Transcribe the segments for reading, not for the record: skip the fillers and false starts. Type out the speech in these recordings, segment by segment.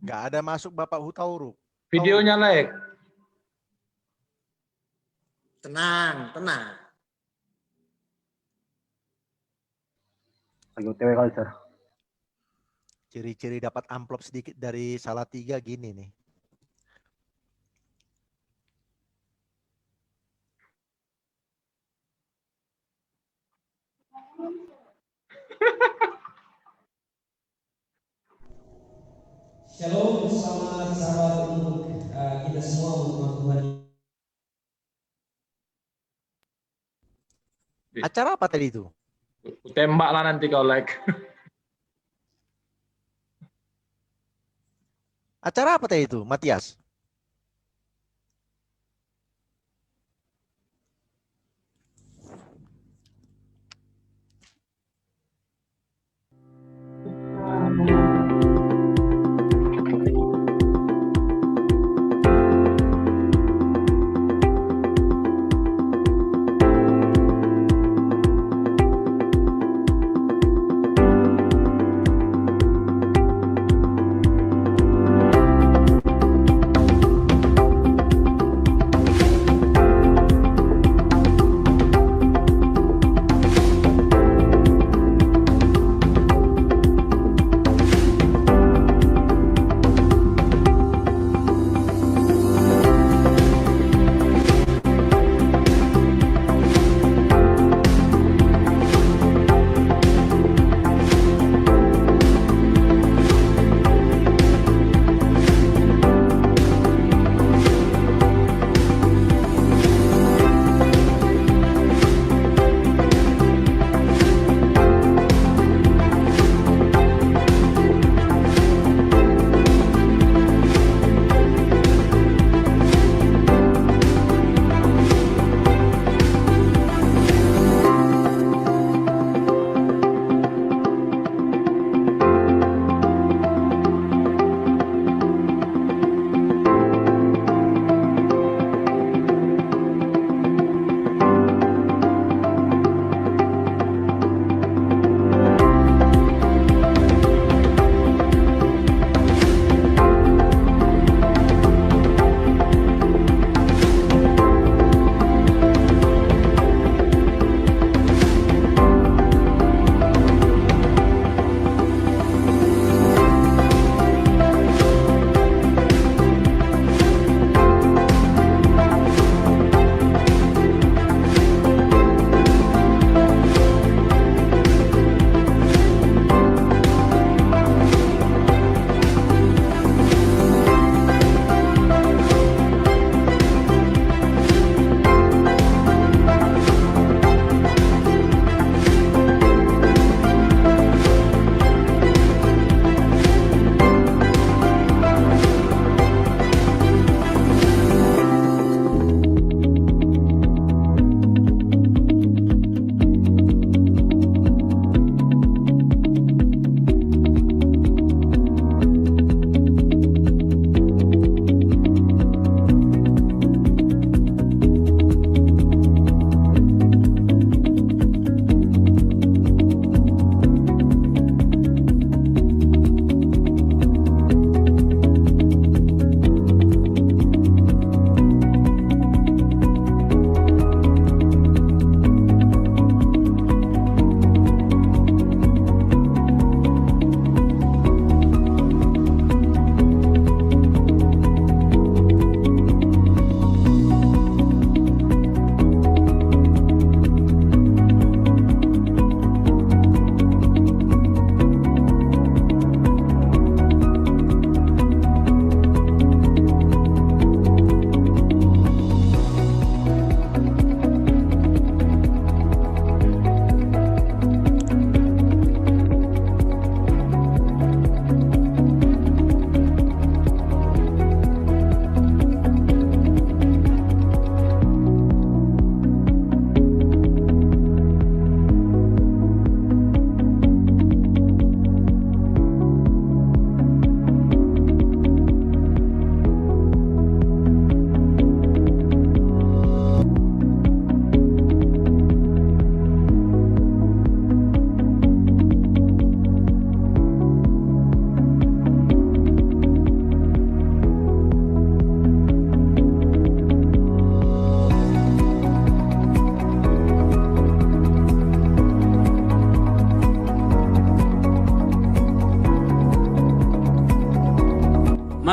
Nggak ada masuk Bapak Hutauruk. Videonya lag. Tenang, tenang. Lagi OTW kali, Sir. Ciri-ciri dapat amplop sedikit dari Salatiga gini nih. Shalom, selamat sahabat untuk kita semua untuk Tuhan. Acara apa tadi itu? Tembak lah nanti kau lag. Acara apa tadi itu, Matias?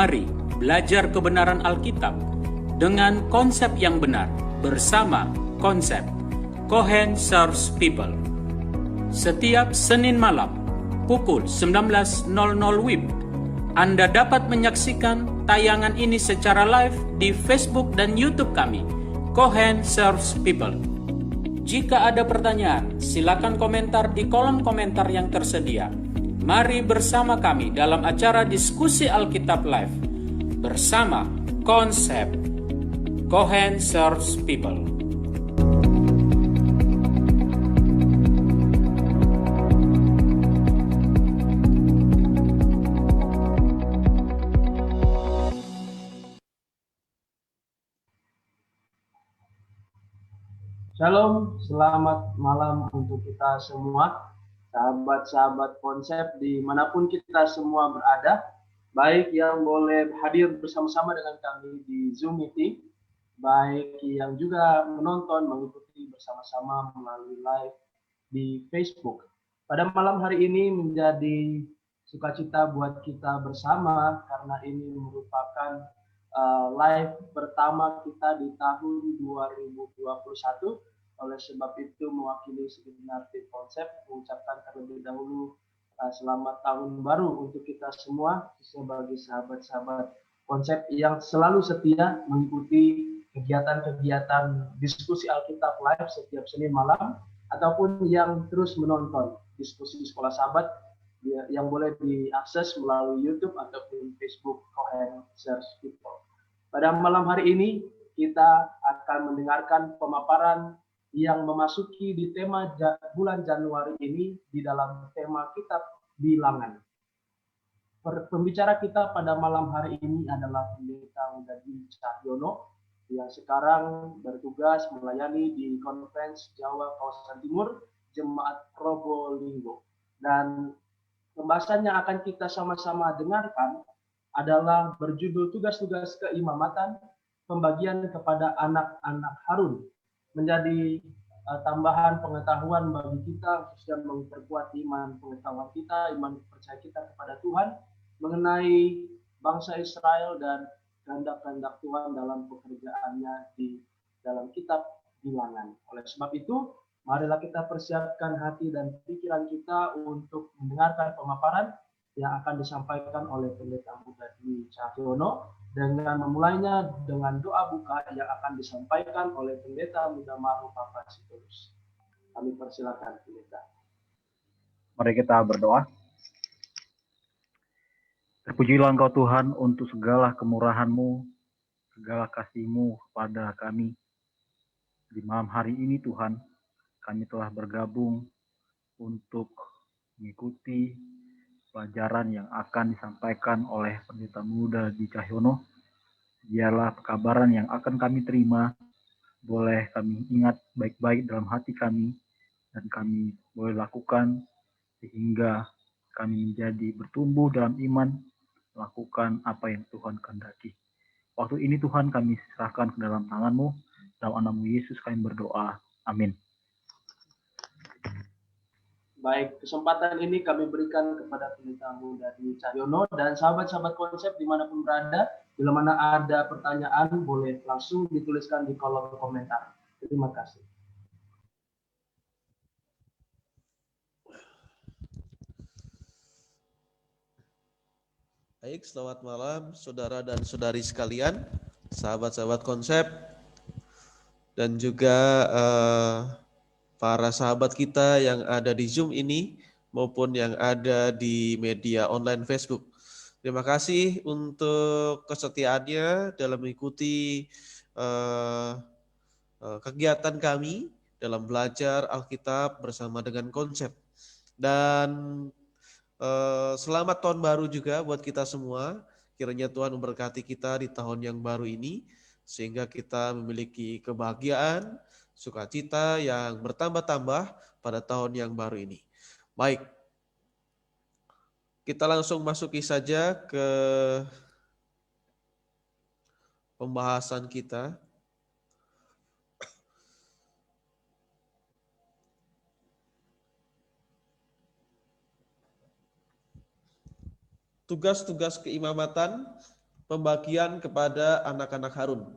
Mari belajar kebenaran Alkitab dengan konsep yang benar bersama konsep Cohen Serves People. Setiap Senin malam pukul 19.00 WIB, Anda dapat menyaksikan tayangan ini secara live di Facebook dan YouTube kami, Cohen Serves People. Jika ada pertanyaan, silakan komentar di kolom komentar yang tersedia. Mari bersama kami dalam acara diskusi Alkitab Live bersama konsep Cohen Serves People. Shalom, selamat malam untuk kita semua, sahabat-sahabat konsep dimanapun kita semua berada, baik yang boleh hadir bersama-sama dengan kami di Zoom meeting, baik yang juga menonton, mengikuti bersama-sama melalui live di Facebook. Pada malam hari ini menjadi sukacita buat kita bersama karena ini merupakan live pertama kita di tahun 2021. Oleh sebab itu mewakili segenap tim konsep mengucapkan terlebih dahulu selamat tahun baru untuk kita semua sebagai sahabat-sahabat konsep yang selalu setia mengikuti kegiatan-kegiatan diskusi Alkitab live setiap Senin malam ataupun yang terus menonton diskusi sekolah sahabat yang boleh diakses melalui YouTube ataupun Facebook Cohen Serves People. Pada malam hari ini kita akan mendengarkan pemaparan yang memasuki di tema bulan Januari ini di dalam tema kitab Bilangan. Pembicara kita pada malam hari ini adalah Pendeta Mudadi Cahyono yang sekarang bertugas melayani di Konferensi Jawa Kawasan Timur Jemaat Probolinggo. Dan pembahasan yang akan kita sama-sama dengarkan adalah berjudul tugas-tugas keimamatan pembagian kepada anak-anak Harun, menjadi tambahan pengetahuan bagi kita khususnya memperkuat iman pengetahuan kita, iman percaya kita kepada Tuhan mengenai bangsa Israel dan kehendak-kehendak Tuhan dalam pekerjaannya di dalam kitab Bilangan. Oleh sebab itu, marilah kita persiapkan hati dan pikiran kita untuk mendengarkan pemaparan yang akan disampaikan oleh Pendeta Mudadi Cahyono dengan memulainya dengan doa buka yang akan disampaikan oleh Pendeta Muda Maru Papa Sitorus. Kami persilakan Pendeta. Mari kita berdoa. Terpujilah Engkau Tuhan untuk segala kemurahan-Mu, segala kasih-Mu kepada kami. Di malam hari ini Tuhan, kami telah bergabung untuk mengikuti pelajaran yang akan disampaikan oleh Pendeta Mudadi Cahyono. Biarlah pekabaran yang akan kami terima boleh kami ingat baik-baik dalam hati kami dan kami boleh lakukan sehingga kami menjadi bertumbuh dalam iman, melakukan apa yang Tuhan kehendaki. Waktu ini Tuhan kami serahkan ke dalam tangan-Mu, dalam nama Yesus kami berdoa. Amin. Baik, kesempatan ini kami berikan kepada Pendeta Mudadi Cahyono dan sahabat-sahabat konsep dimanapun berada, bila mana ada pertanyaan boleh langsung dituliskan di kolom komentar. Terima kasih. Baik, selamat malam saudara dan saudari sekalian, sahabat-sahabat konsep, dan juga para sahabat kita yang ada di Zoom ini maupun yang ada di media online Facebook. Terima kasih untuk kesetiaannya dalam mengikuti kegiatan kami dalam belajar Alkitab bersama dengan konsep. Dan selamat tahun baru juga buat kita semua. Kiranya Tuhan memberkati kita di tahun yang baru ini sehingga kita memiliki kebahagiaan, sukacita yang bertambah-tambah pada tahun yang baru ini. Baik, kita langsung masuki saja ke pembahasan kita. Tugas-tugas keimamatan pembagian kepada anak-anak Harun.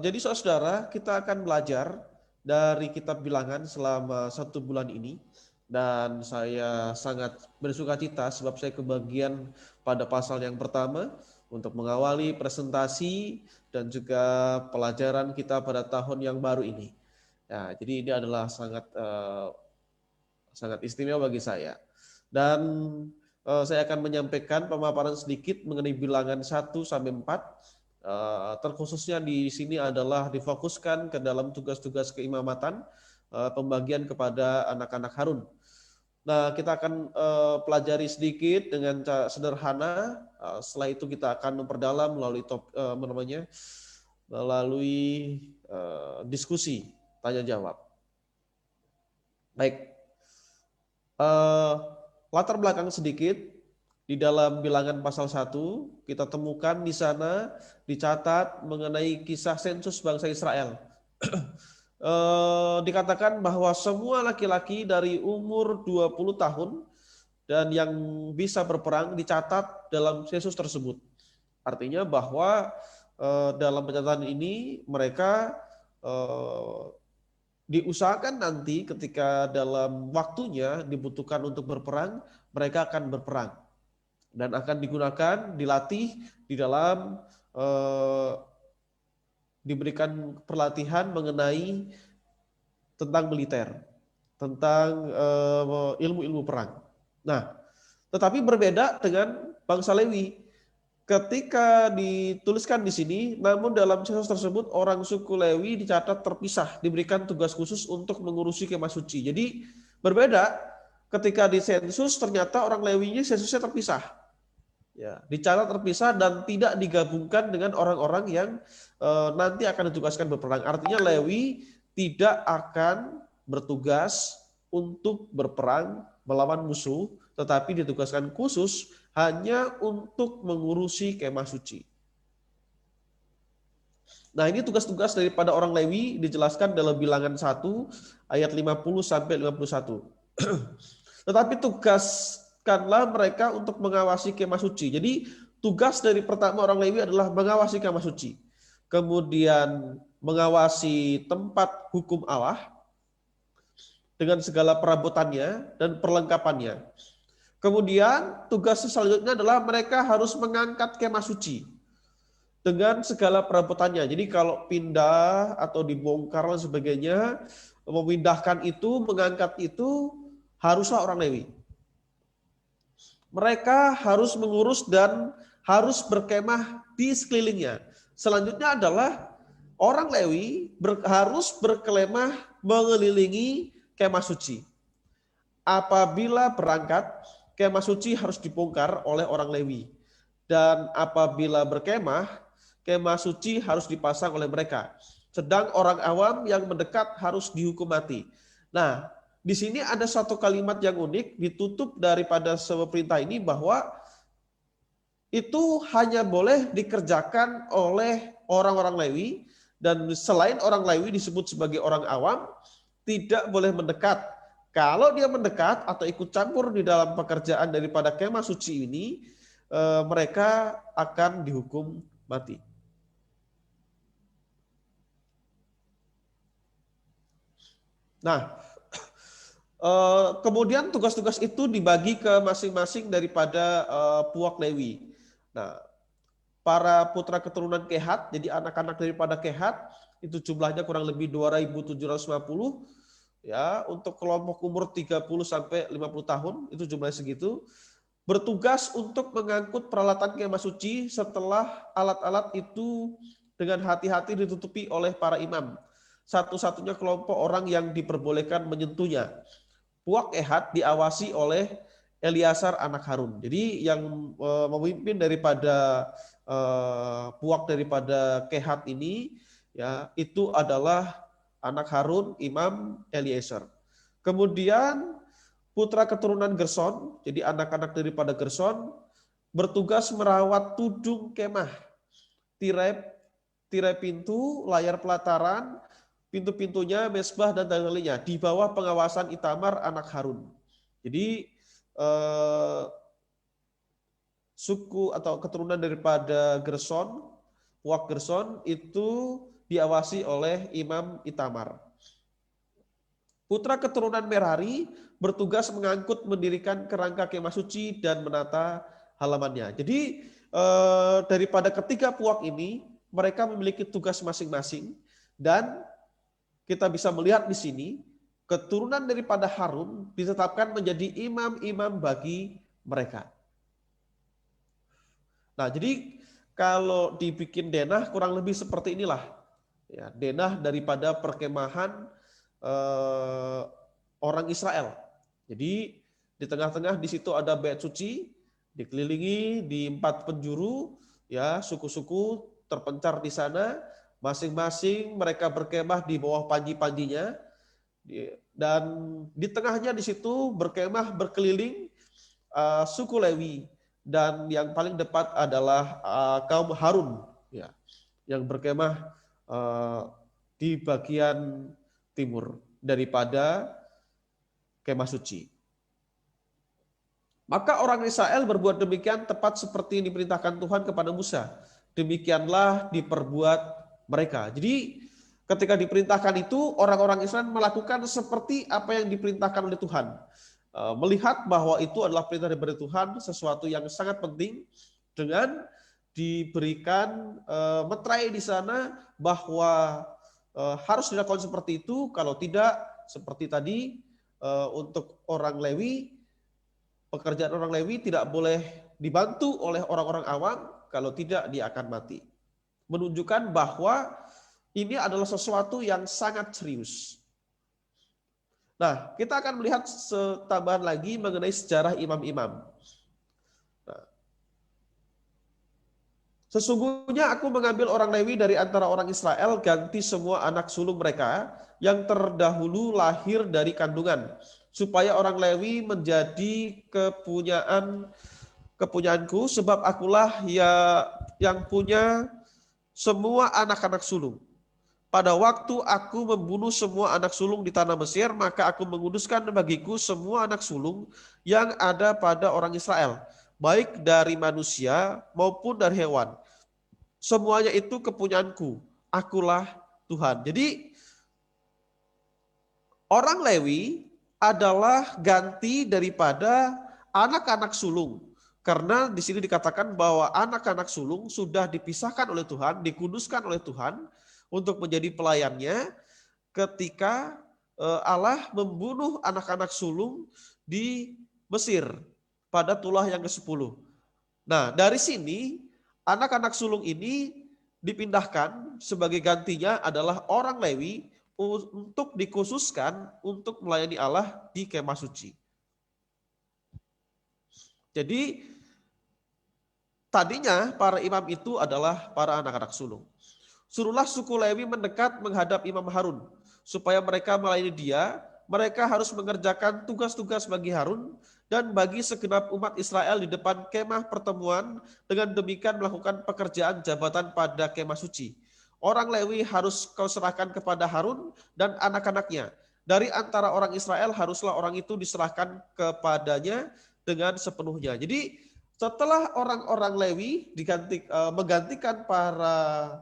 Jadi saudara, kita akan belajar dari kitab Bilangan selama 1 bulan ini. Dan saya sangat bersuka cita sebab saya kebagian pada pasal yang pertama untuk mengawali presentasi dan juga pelajaran kita pada tahun yang baru ini. Ya, jadi ini adalah sangat istimewa bagi saya. Dan saya akan menyampaikan pemaparan sedikit mengenai Bilangan 1 sampai 4. Terkhususnya di sini adalah difokuskan ke dalam tugas-tugas keimamatan, pembagian kepada anak-anak Harun. Nah, kita akan pelajari sedikit dengan cara sederhana. Setelah itu kita akan memperdalam melalui diskusi tanya jawab. Baik, latar belakang sedikit. Di dalam Bilangan pasal 1, kita temukan di sana dicatat mengenai kisah sensus bangsa Israel. Dikatakan bahwa semua laki-laki dari umur 20 tahun dan yang bisa berperang dicatat dalam sensus tersebut. Artinya bahwa dalam pencatatan ini mereka diusahakan nanti ketika dalam waktunya dibutuhkan untuk berperang, mereka akan berperang. Dan akan digunakan, dilatih di dalam diberikan pelatihan mengenai tentang militer, tentang ilmu-ilmu perang. Nah, tetapi berbeda dengan bangsa Lewi. Ketika dituliskan di sini, namun dalam sensus tersebut orang suku Lewi dicatat terpisah, diberikan tugas khusus untuk mengurusi kemah suci. Jadi berbeda ketika di sensus ternyata orang Lewinya sensusnya terpisah. Ya, dicatat terpisah dan tidak digabungkan dengan orang-orang yang nanti akan ditugaskan berperang. Artinya Lewi tidak akan bertugas untuk berperang melawan musuh, tetapi ditugaskan khusus hanya untuk mengurusi kemah suci. Nah, ini tugas-tugas daripada orang Lewi dijelaskan dalam Bilangan 1 ayat 50 sampai 51. Tetapi tugaskanlah mereka untuk mengawasi kemah suci. Jadi tugas dari pertama orang Lewi adalah mengawasi kemah suci. Kemudian mengawasi tempat hukum Allah dengan segala perabotannya dan perlengkapannya. Kemudian tugas selanjutnya adalah mereka harus mengangkat kemah suci dengan segala perabotannya. Jadi kalau pindah atau dibongkar dan sebagainya, memindahkan itu, mengangkat itu haruslah orang Lewi. Mereka harus mengurus dan harus berkemah di sekelilingnya. Selanjutnya adalah orang Lewi harus berkemah mengelilingi kemah suci. Apabila berangkat, kemah suci harus dibongkar oleh orang Lewi. Dan apabila berkemah, kemah suci harus dipasang oleh mereka. Sedang orang awam yang mendekat harus dihukum mati. Nah, di sini ada satu kalimat yang unik ditutup daripada sebuah perintah ini bahwa itu hanya boleh dikerjakan oleh orang-orang Lewi dan selain orang Lewi disebut sebagai orang awam tidak boleh mendekat. Kalau dia mendekat atau ikut campur di dalam pekerjaan daripada kemah suci ini, mereka akan dihukum mati. Nah, kemudian tugas-tugas itu dibagi ke masing-masing daripada puak Lewi. Nah, para putra keturunan Kehat, jadi anak-anak daripada Kehat, itu jumlahnya kurang lebih 2.750. Ya, untuk kelompok umur 30 sampai 50 tahun, itu jumlahnya segitu. Bertugas untuk mengangkut peralatan kemah suci setelah alat-alat itu dengan hati-hati ditutupi oleh para imam. Satu-satunya kelompok orang yang diperbolehkan menyentuhnya. Puak Kehat diawasi oleh Eliasar anak Harun. Jadi yang memimpin daripada puak daripada Kehat ini ya itu adalah anak Harun, Imam Eliezer. Kemudian putra keturunan Gerson, jadi anak-anak daripada Gerson bertugas merawat tudung kemah, tirai pintu, layar pelataran, pintu-pintunya, mesbah dan lain-lainnya di bawah pengawasan Itamar anak Harun. Jadi suku atau keturunan daripada Gerson, puak Gerson itu diawasi oleh Imam Itamar. Putra keturunan Merari bertugas mengangkut, mendirikan kerangka kemah suci dan menata halamannya. Jadi daripada ketiga puak ini, mereka memiliki tugas masing-masing dan kita bisa melihat di sini keturunan daripada Harun ditetapkan menjadi imam-imam bagi mereka. Nah, jadi kalau dibikin denah kurang lebih seperti inilah. Ya, denah daripada perkemahan orang Israel. Jadi di tengah-tengah di situ ada bait suci, dikelilingi di 4 penjuru, ya suku-suku terpencar di sana, masing-masing mereka berkemah di bawah panji-panjinya, dan di tengahnya di situ berkemah berkeliling suku Lewi, dan yang paling depan adalah kaum Harun, ya, yang berkemah di bagian timur daripada kemah suci. Maka orang Israel berbuat demikian tepat seperti yang diperintahkan Tuhan kepada Musa. Demikianlah diperbuat mereka. Jadi ketika diperintahkan itu, orang-orang Israel melakukan seperti apa yang diperintahkan oleh Tuhan. Melihat bahwa itu adalah perintah dari Tuhan, sesuatu yang sangat penting, dengan diberikan meterai di sana bahwa harus dilakukan seperti itu. Kalau tidak, seperti tadi, untuk orang Lewi, pekerjaan orang Lewi tidak boleh dibantu oleh orang-orang awam, kalau tidak dia akan mati. Menunjukkan bahwa ini adalah sesuatu yang sangat serius. Nah, kita akan melihat tambahan lagi mengenai sejarah imam-imam. Sesungguhnya aku mengambil orang Lewi dari antara orang Israel, ganti semua anak sulung mereka yang terdahulu lahir dari kandungan, supaya orang Lewi menjadi kepunyaanku, sebab akulah yang punya semua anak-anak sulung. Pada waktu aku membunuh semua anak sulung di tanah Mesir, maka aku menguduskan bagiku semua anak sulung yang ada pada orang Israel, baik dari manusia maupun dari hewan. Semuanya itu kepunyaanku, akulah Tuhan. Jadi orang Lewi adalah ganti daripada anak-anak sulung. Karena di sini dikatakan bahwa anak-anak sulung sudah dipisahkan oleh Tuhan, dikuduskan oleh Tuhan untuk menjadi pelayannya ketika Allah membunuh anak-anak sulung di Mesir pada tulah yang ke-10. Nah, dari sini anak-anak sulung ini dipindahkan, sebagai gantinya adalah orang Lewi untuk dikhususkan untuk melayani Allah di kemah suci. Jadi tadinya para imam itu adalah para anak-anak sulung. Suruhlah suku Lewi mendekat menghadap Imam Harun, supaya mereka melayani dia. Mereka harus mengerjakan tugas-tugas bagi Harun dan bagi segenap umat Israel di depan kemah pertemuan, dengan demikian melakukan pekerjaan jabatan pada kemah suci. Orang Lewi harus kau serahkan kepada Harun dan anak-anaknya. Dari antara orang Israel haruslah orang itu diserahkan kepadanya dengan sepenuhnya. Jadi setelah orang-orang Lewi menggantikan para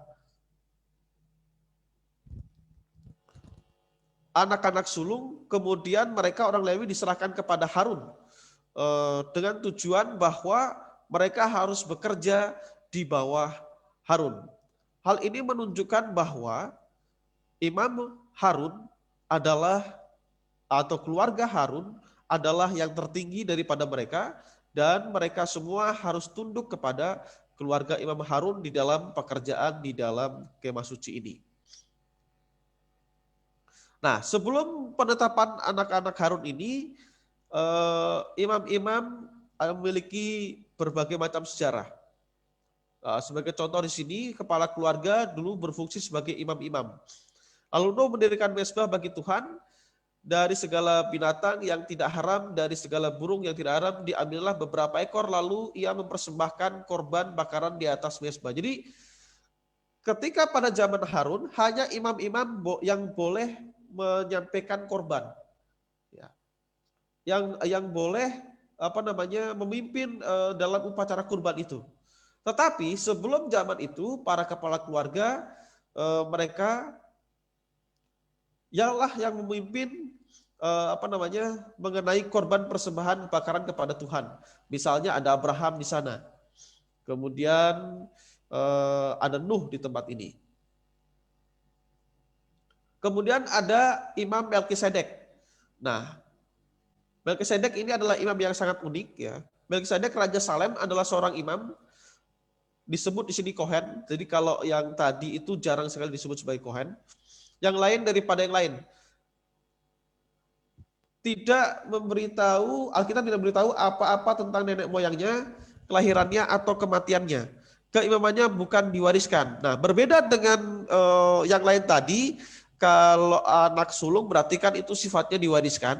anak-anak sulung, kemudian mereka orang Lewi diserahkan kepada Harun dengan tujuan bahwa mereka harus bekerja di bawah Harun. Hal ini menunjukkan bahwa Imam Harun adalah, atau keluarga Harun adalah yang tertinggi daripada mereka, dan mereka semua harus tunduk kepada keluarga Imam Harun di dalam pekerjaan di dalam kemah suci ini. Nah, sebelum penetapan anak-anak Harun ini, imam-imam memiliki berbagai macam sejarah. Sebagai contoh di sini, kepala keluarga dulu berfungsi sebagai imam-imam. Lalu Nuh mendirikan mezbah bagi Tuhan. Dari segala binatang yang tidak haram, dari segala burung yang tidak haram, diambillah beberapa ekor, lalu ia mempersembahkan korban bakaran di atas mezbah. Jadi ketika pada zaman Harun, hanya imam-imam yang boleh menyampaikan korban, ya, yang boleh memimpin dalam upacara kurban itu. Tetapi sebelum zaman itu para kepala keluarga mereka ialah yang memimpin mengenai korban persembahan bakaran kepada Tuhan. Misalnya ada Abraham di sana. Kemudian ada Nuh di tempat ini. Kemudian ada Imam Melkisedek. Nah, Melkisedek ini adalah imam yang sangat unik ya. Melkisedek Raja Salem adalah seorang imam, disebut di sini Kohen. Jadi kalau yang tadi itu jarang sekali disebut sebagai Kohen. Yang lain daripada yang lain. Tidak memberitahu, Alkitab tidak memberitahu apa-apa tentang nenek moyangnya, kelahirannya atau kematiannya. Keimamannya bukan diwariskan. Nah, berbeda dengan yang lain tadi, kalau anak sulung berarti kan itu sifatnya diwariskan.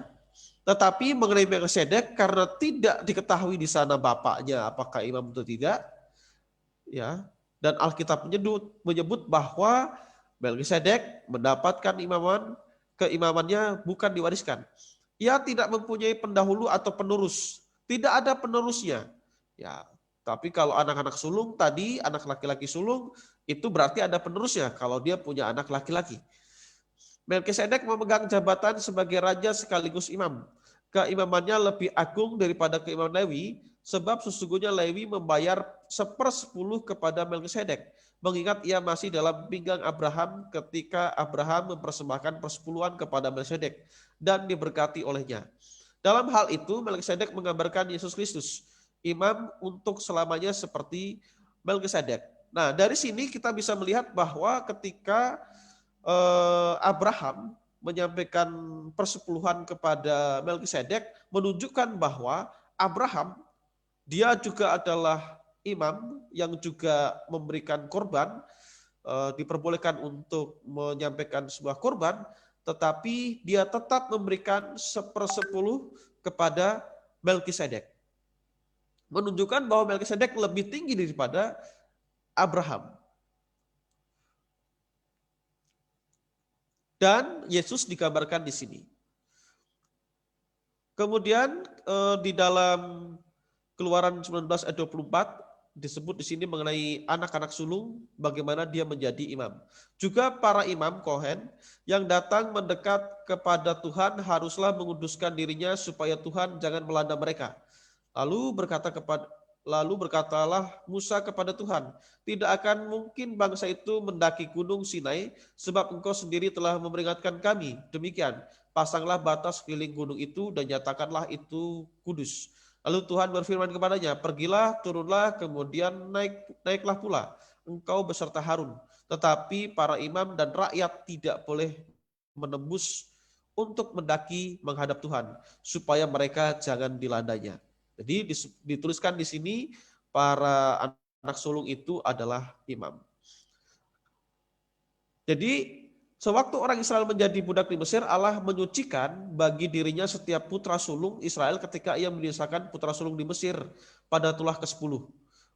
Tetapi mengenai Melkisedek karena tidak diketahui di sana bapaknya apakah imam atau tidak, ya. Dan Alkitab menyebut bahwa Melkisedek mendapatkan keimamannya bukan diwariskan. Ia tidak mempunyai pendahulu atau penerus, tidak ada penerusnya. Ya, tapi kalau anak-anak sulung tadi, anak laki-laki sulung itu berarti ada penerusnya kalau dia punya anak laki-laki. Melkisedek memegang jabatan sebagai raja sekaligus imam. Keimamannya lebih agung daripada keimaman Lewi, sebab sesungguhnya Lewi membayar 1/10 kepada Melkisedek, mengingat ia masih dalam pinggang Abraham ketika Abraham mempersembahkan persepuluhan kepada Melkisedek dan diberkati olehnya. Dalam hal itu Melkisedek menggambarkan Yesus Kristus, imam untuk selamanya seperti Melkisedek. Nah, dari sini kita bisa melihat bahwa ketika Abraham menyampaikan persepuluhan kepada Melkisedek menunjukkan bahwa Abraham dia juga adalah imam yang juga memberikan korban, diperbolehkan untuk menyampaikan sebuah korban, tetapi dia tetap memberikan 1/10 kepada Melkisedek. Menunjukkan bahwa Melkisedek lebih tinggi daripada Abraham. Dan Yesus digambarkan di sini. Kemudian di dalam Keluaran 19 ayat 24 disebut di sini mengenai anak-anak sulung, bagaimana dia menjadi imam. Juga para imam Kohen yang datang mendekat kepada Tuhan haruslah menguduskan dirinya supaya Tuhan jangan melanda mereka. Lalu berkatalah Musa kepada Tuhan, tidak akan mungkin bangsa itu mendaki gunung Sinai, sebab engkau sendiri telah memperingatkan kami. Demikian, pasanglah batas keliling gunung itu dan nyatakanlah itu kudus. Lalu Tuhan berfirman kepadanya, pergilah, turunlah, kemudian naiklah pula engkau beserta Harun. Tetapi para imam dan rakyat tidak boleh menembus untuk mendaki menghadap Tuhan, supaya mereka jangan dilandanya. Jadi dituliskan di sini para anak sulung itu adalah imam. Jadi sewaktu orang Israel menjadi budak di Mesir, Allah menyucikan bagi dirinya setiap putra sulung Israel ketika ia menyisakan putra sulung di Mesir pada tulah ke-10.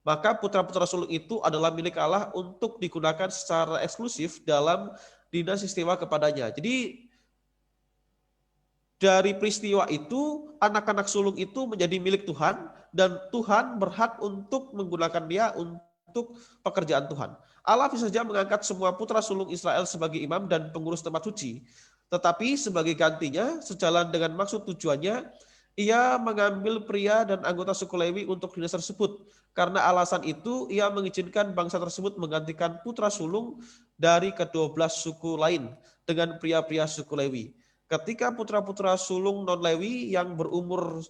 Maka putra-putra sulung itu adalah milik Allah untuk digunakan secara eksklusif dalam dinas istimewa kepadanya. Jadi dari peristiwa itu, anak-anak sulung itu menjadi milik Tuhan, dan Tuhan berhak untuk menggunakan dia untuk pekerjaan Tuhan. Allah bisa saja mengangkat semua putra sulung Israel sebagai imam dan pengurus tempat suci. Tetapi sebagai gantinya, sejalan dengan maksud tujuannya, ia mengambil pria dan anggota suku Lewi untuk dinas tersebut. Karena alasan itu, ia mengizinkan bangsa tersebut menggantikan putra sulung dari ke-12 suku lain dengan pria-pria suku Lewi. Ketika putra-putra sulung non-Lewi yang berumur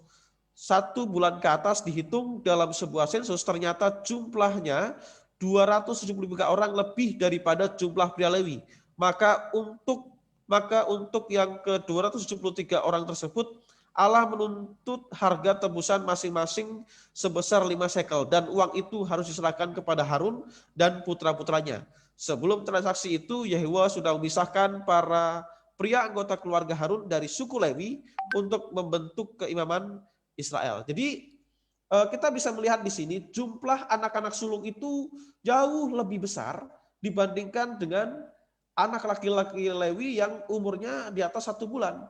1 bulan ke atas dihitung dalam sebuah sensus, ternyata jumlahnya 273 orang lebih daripada jumlah pria Lewi. Maka untuk yang ke-273 orang tersebut, Allah menuntut harga tebusan masing-masing sebesar 5 shekel, dan uang itu harus diserahkan kepada Harun dan putra-putranya. Sebelum transaksi itu, Yehuwa sudah memisahkan para pria anggota keluarga Harun dari suku Lewi untuk membentuk keimaman Israel. Jadi kita bisa melihat di sini jumlah anak-anak sulung itu jauh lebih besar dibandingkan dengan anak laki-laki Lewi yang umurnya di atas 1 bulan.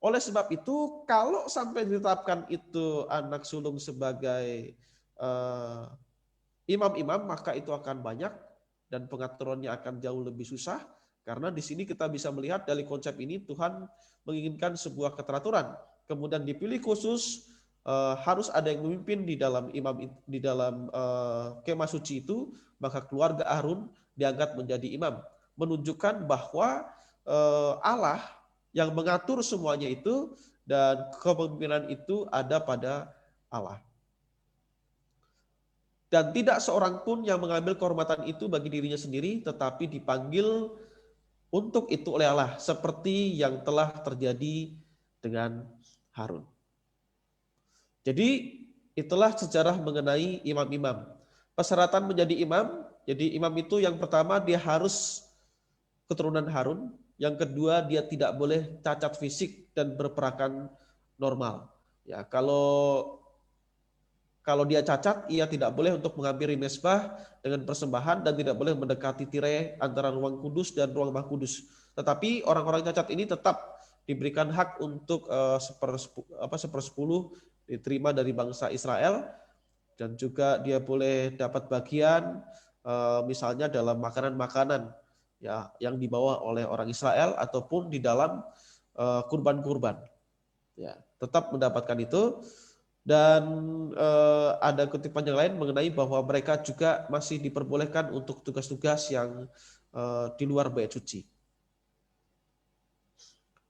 Oleh sebab itu, kalau sampai ditetapkan itu anak sulung sebagai imam-imam, maka itu akan banyak dan pengaturannya akan jauh lebih susah. Karena di sini kita bisa melihat dari konsep ini Tuhan menginginkan sebuah keteraturan. Kemudian dipilih khusus, harus ada yang memimpin di dalam kemah suci itu, maka keluarga Harun diangkat menjadi imam, menunjukkan bahwa Allah yang mengatur semuanya itu dan kepemimpinan itu ada pada Allah. Dan tidak seorang pun yang mengambil kehormatan itu bagi dirinya sendiri, tetapi dipanggil untuk itu oleh Allah, seperti yang telah terjadi dengan Harun. Jadi itulah sejarah mengenai imam-imam. Persyaratan menjadi imam, jadi imam itu yang pertama dia harus keturunan Harun, yang kedua dia tidak boleh cacat fisik dan berperakan normal. Ya, kalau dia cacat, ia tidak boleh untuk menghampiri mezbah dengan persembahan dan tidak boleh mendekati tirai antara ruang kudus dan ruang Maha Kudus. Tetapi orang-orang cacat ini tetap diberikan hak untuk sepersepuluh diterima dari bangsa Israel, dan juga dia boleh dapat bagian misalnya dalam makanan-makanan ya yang dibawa oleh orang Israel ataupun di dalam kurban-kurban. Ya, tetap mendapatkan itu. Dan ada kutipan yang lain mengenai bahwa mereka juga masih diperbolehkan untuk tugas-tugas yang di luar bait suci.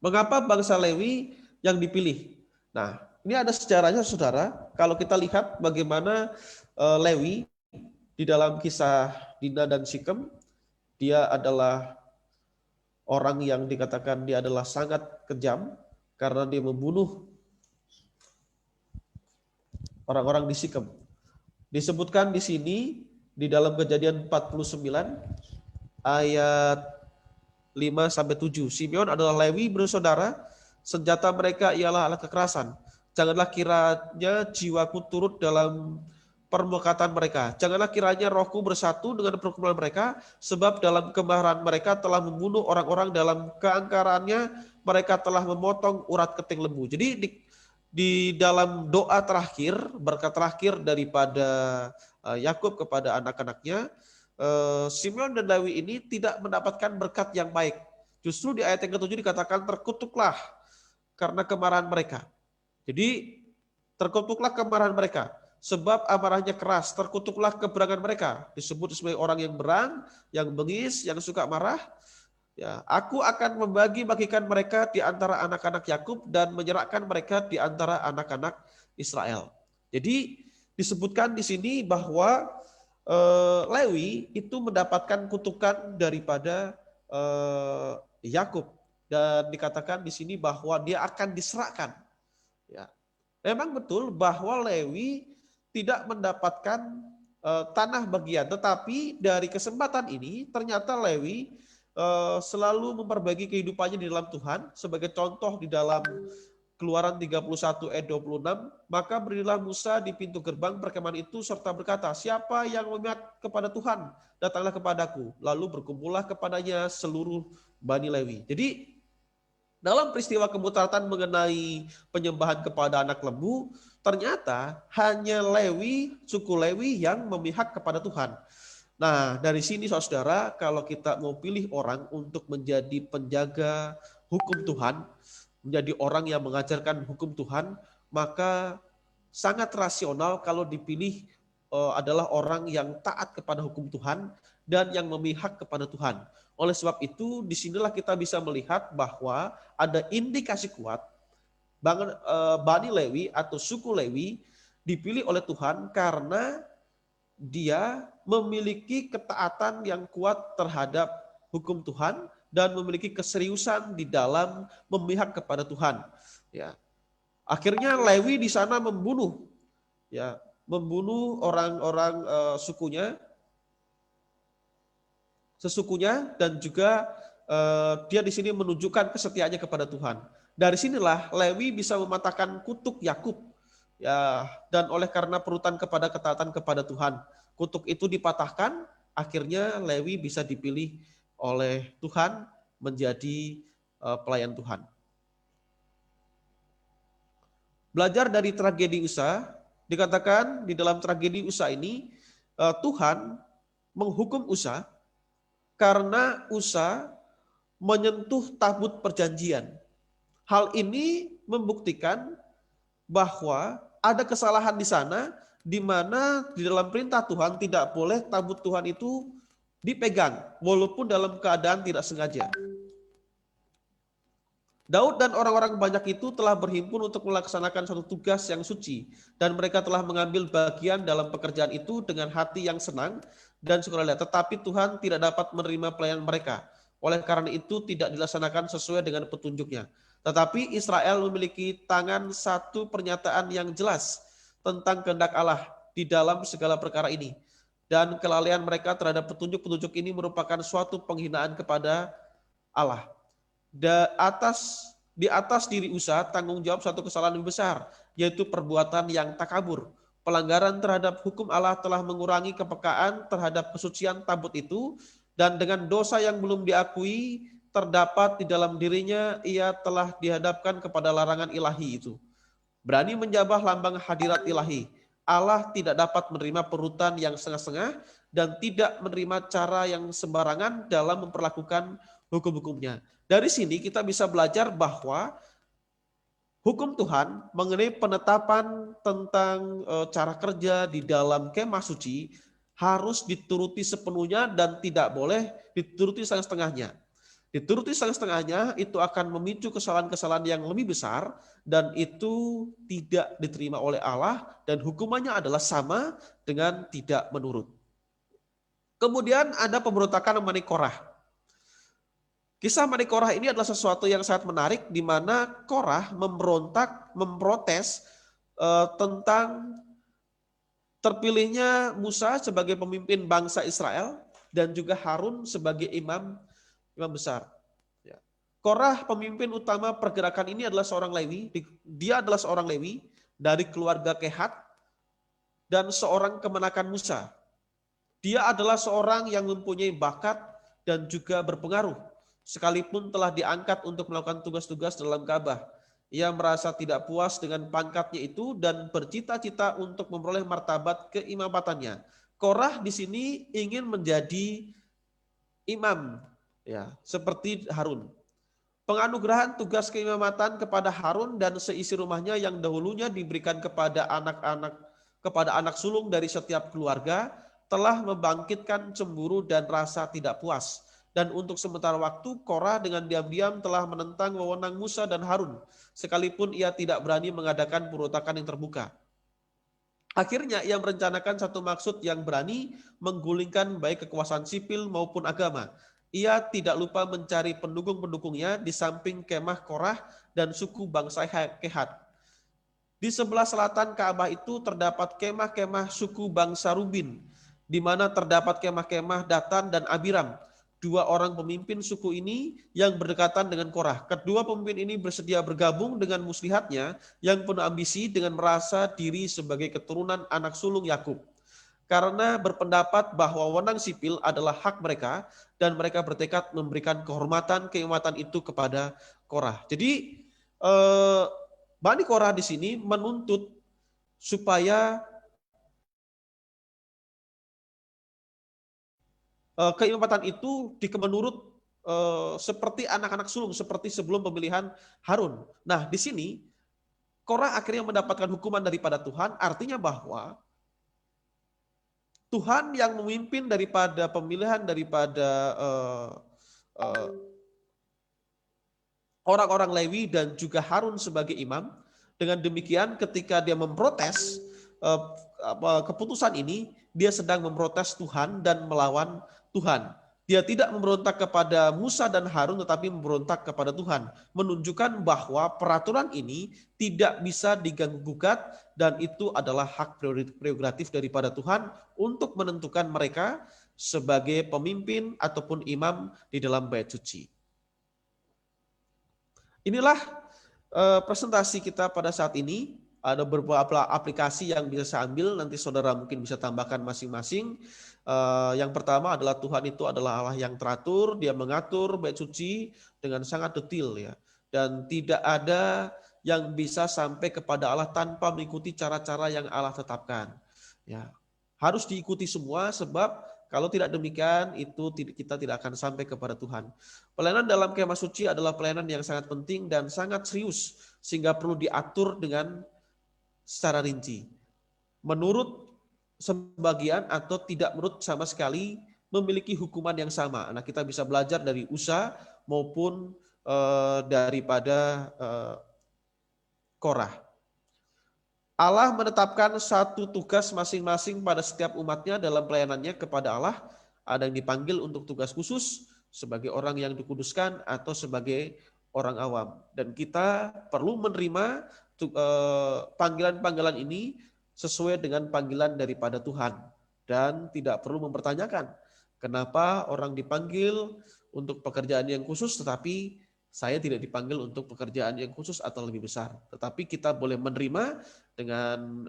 Mengapa bangsa Lewi yang dipilih? Nah, ini ada sejarahnya, saudara. Kalau kita lihat bagaimana Lewi di dalam kisah Dina dan Sikem, dia adalah orang yang dikatakan dia adalah sangat kejam karena dia membunuh orang-orang di Sikem. Disebutkan di sini di dalam Kejadian 49 ayat 5-7. Simeon adalah Lewi bersaudara, senjata mereka ialah alat kekerasan. Janganlah kiranya jiwaku turut dalam permukatan mereka. Janganlah kiranya rohku bersatu dengan perkumpulan mereka, sebab dalam kemarahan mereka telah membunuh orang-orang, dalam keangkarannya mereka telah memotong urat keting lembu. Jadi di dalam doa terakhir, berkat terakhir daripada Yakub kepada anak-anaknya, Simeon dan Lewi ini tidak mendapatkan berkat yang baik. Justru di ayat yang ke-7 dikatakan terkutuklah karena kemarahan mereka. Jadi terkutuklah kemarahan mereka, sebab amarahnya keras, terkutuklah keberangan mereka. Disebut sebagai orang yang berang, yang bengis, yang suka marah. Ya, aku akan membagi-bagikan mereka di antara anak-anak Yakub dan menyerahkan mereka di antara anak-anak Israel. Jadi disebutkan di sini bahwa Lewi itu mendapatkan kutukan daripada Yakub, dan dikatakan di sini bahwa dia akan diserahkan. Ya, memang betul bahwa Lewi tidak mendapatkan tanah bagian, tetapi dari kesempatan ini ternyata Lewi selalu memperbaiki kehidupannya di dalam Tuhan. Sebagai contoh di dalam Keluaran 31 ayat 26, maka berdirilah Musa di pintu gerbang perkemahan itu serta berkata, siapa yang memihak kepada Tuhan, datanglah kepadaku. Lalu berkumpullah kepadanya seluruh Bani Lewi. Jadi dalam peristiwa kemutaratan mengenai penyembahan kepada anak lembu, ternyata hanya Lewi, suku Lewi yang memihak kepada Tuhan. Nah, dari sini saudara, kalau kita mau pilih orang untuk menjadi penjaga hukum Tuhan, menjadi orang yang mengajarkan hukum Tuhan, maka sangat rasional kalau dipilih adalah orang yang taat kepada hukum Tuhan dan yang memihak kepada Tuhan. Oleh sebab itu, disinilah kita bisa melihat bahwa ada indikasi kuat Bani Lewi atau suku Lewi dipilih oleh Tuhan karena dia memiliki ketaatan yang kuat terhadap hukum Tuhan dan memiliki keseriusan di dalam memihak kepada Tuhan. Ya, akhirnya Lewi di sana membunuh orang-orang sesukunya, dan juga dia di sini menunjukkan kesetiaannya kepada Tuhan. Dari sinilah Lewi bisa mematahkan kutuk Yakub. Ya, dan oleh karena perutan kepada ketaatan kepada Tuhan, kutuk itu dipatahkan, akhirnya Lewi bisa dipilih oleh Tuhan menjadi pelayan Tuhan. belajar dari tragedi Usa, dikatakan di dalam tragedi Usa ini Tuhan menghukum Usa karena Usa menyentuh tabut perjanjian. Hal ini membuktikan bahwa ada kesalahan di sana, di mana di dalam perintah Tuhan tidak boleh tabut Tuhan itu dipegang, walaupun dalam keadaan tidak sengaja. Daud dan orang-orang banyak itu telah berhimpun untuk melaksanakan suatu tugas yang suci, dan mereka telah mengambil bagian dalam pekerjaan itu dengan hati yang senang dan sukarela. Tetapi Tuhan tidak dapat menerima pelayanan mereka. Oleh karena itu tidak dilaksanakan sesuai dengan petunjuknya. Tetapi Israel memiliki tangan satu pernyataan yang jelas tentang kehendak Allah di dalam segala perkara ini. Dan kelalaian mereka terhadap petunjuk-petunjuk ini merupakan suatu penghinaan kepada Allah. Di atas diri Usa tanggung jawab satu kesalahan yang besar, yaitu perbuatan yang takabur. Pelanggaran terhadap hukum Allah telah mengurangi kepekaan terhadap kesucian tabut itu, dan dengan dosa yang belum diakui terdapat di dalam dirinya, ia telah dihadapkan kepada larangan ilahi itu. Berani menjabah lambang hadirat ilahi. Allah tidak dapat menerima perutan yang setengah-setengah dan tidak menerima cara yang sembarangan dalam memperlakukan hukum-hukumnya. Dari sini kita bisa belajar bahwa hukum Tuhan mengenai penetapan tentang cara kerja di dalam kemah suci harus dituruti sepenuhnya dan tidak boleh dituruti setengah-setengahnya. Dituruti setengah-setengahnya itu akan memicu kesalahan-kesalahan yang lebih besar dan itu tidak diterima oleh Allah dan hukumannya adalah sama dengan tidak menurut. Kemudian ada pemberontakan mengenai Korah. Kisah mengenai Korah ini adalah sesuatu yang sangat menarik di mana Korah memprotes tentang terpilihnya Musa sebagai pemimpin bangsa Israel dan juga Harun sebagai imam besar. Korah, pemimpin utama pergerakan ini adalah seorang Lewi. Dia adalah seorang Lewi dari keluarga Kehat dan seorang kemenakan Musa. Dia adalah seorang yang mempunyai bakat dan juga berpengaruh. Sekalipun telah diangkat untuk melakukan tugas-tugas dalam Ka'bah, ia merasa tidak puas dengan pangkatnya itu dan bercita-cita untuk memperoleh martabat keimamannya. Korah di sini ingin menjadi imam, ya, seperti Harun. Penganugerahan tugas keimamatan kepada Harun dan seisi rumahnya yang dahulunya diberikan kepada anak sulung dari setiap keluarga telah membangkitkan cemburu dan rasa tidak puas. Dan untuk sementara waktu, Korah dengan diam-diam telah menentang wewenang Musa dan Harun, sekalipun ia tidak berani mengadakan pemberontakan yang terbuka. Akhirnya ia merencanakan satu maksud yang berani menggulingkan baik kekuasaan sipil maupun agama. Ia tidak lupa mencari pendukung-pendukungnya di samping kemah Korah dan suku bangsa Kehat. Di sebelah selatan Ka'bah itu terdapat kemah-kemah suku bangsa Rubin, di mana terdapat kemah-kemah Datan dan Abiram. Dua orang pemimpin suku ini yang berdekatan dengan Korah. Kedua pemimpin ini bersedia bergabung dengan muslihatnya yang penuh ambisi dengan merasa diri sebagai keturunan anak sulung Yakub. Karena berpendapat bahwa wewenang sipil adalah hak mereka dan mereka bertekad memberikan kehormatan keimamatan itu kepada Korah. Jadi Bani Korah di sini menuntut supaya keimamatan itu menurut seperti anak-anak sulung, seperti sebelum pemilihan Harun. Nah, di sini Korah akhirnya mendapatkan hukuman daripada Tuhan, artinya bahwa Tuhan yang memimpin daripada pemilihan daripada orang-orang Lewi dan juga Harun sebagai imam. Dengan demikian ketika dia memprotes keputusan ini, dia sedang memprotes Tuhan dan melawan Tuhan. Dia tidak memberontak kepada Musa dan Harun tetapi memberontak kepada Tuhan. Menunjukkan bahwa peraturan ini tidak bisa diganggu-gugat dan itu adalah hak prerogatif daripada Tuhan untuk menentukan mereka sebagai pemimpin ataupun imam di dalam bait suci. Inilah presentasi kita pada saat ini. Ada beberapa aplikasi yang bisa saya ambil, nanti saudara mungkin bisa tambahkan masing-masing. Yang pertama adalah Tuhan itu adalah Allah yang teratur, dia mengatur bait suci dengan sangat detail ya. Dan tidak ada yang bisa sampai kepada Allah tanpa mengikuti cara-cara yang Allah tetapkan. Ya, harus diikuti semua, sebab kalau tidak demikian itu kita tidak akan sampai kepada Tuhan. Pelayanan dalam kemah suci adalah pelayanan yang sangat penting dan sangat serius, sehingga perlu diatur dengan secara rinci. Menurut sebagian atau tidak menurut sama sekali memiliki hukuman yang sama. Nah, kita bisa belajar dari Usa maupun daripada Korah. Allah menetapkan satu tugas masing-masing pada setiap umatnya dalam pelayanannya kepada Allah. Ada yang dipanggil untuk tugas khusus sebagai orang yang dikuduskan atau sebagai orang awam. Dan kita perlu menerima panggilan-panggilan ini sesuai dengan panggilan daripada Tuhan. Dan tidak perlu mempertanyakan kenapa orang dipanggil untuk pekerjaan yang khusus tetapi saya tidak dipanggil untuk pekerjaan yang khusus atau lebih besar. Tetapi kita boleh menerima dengan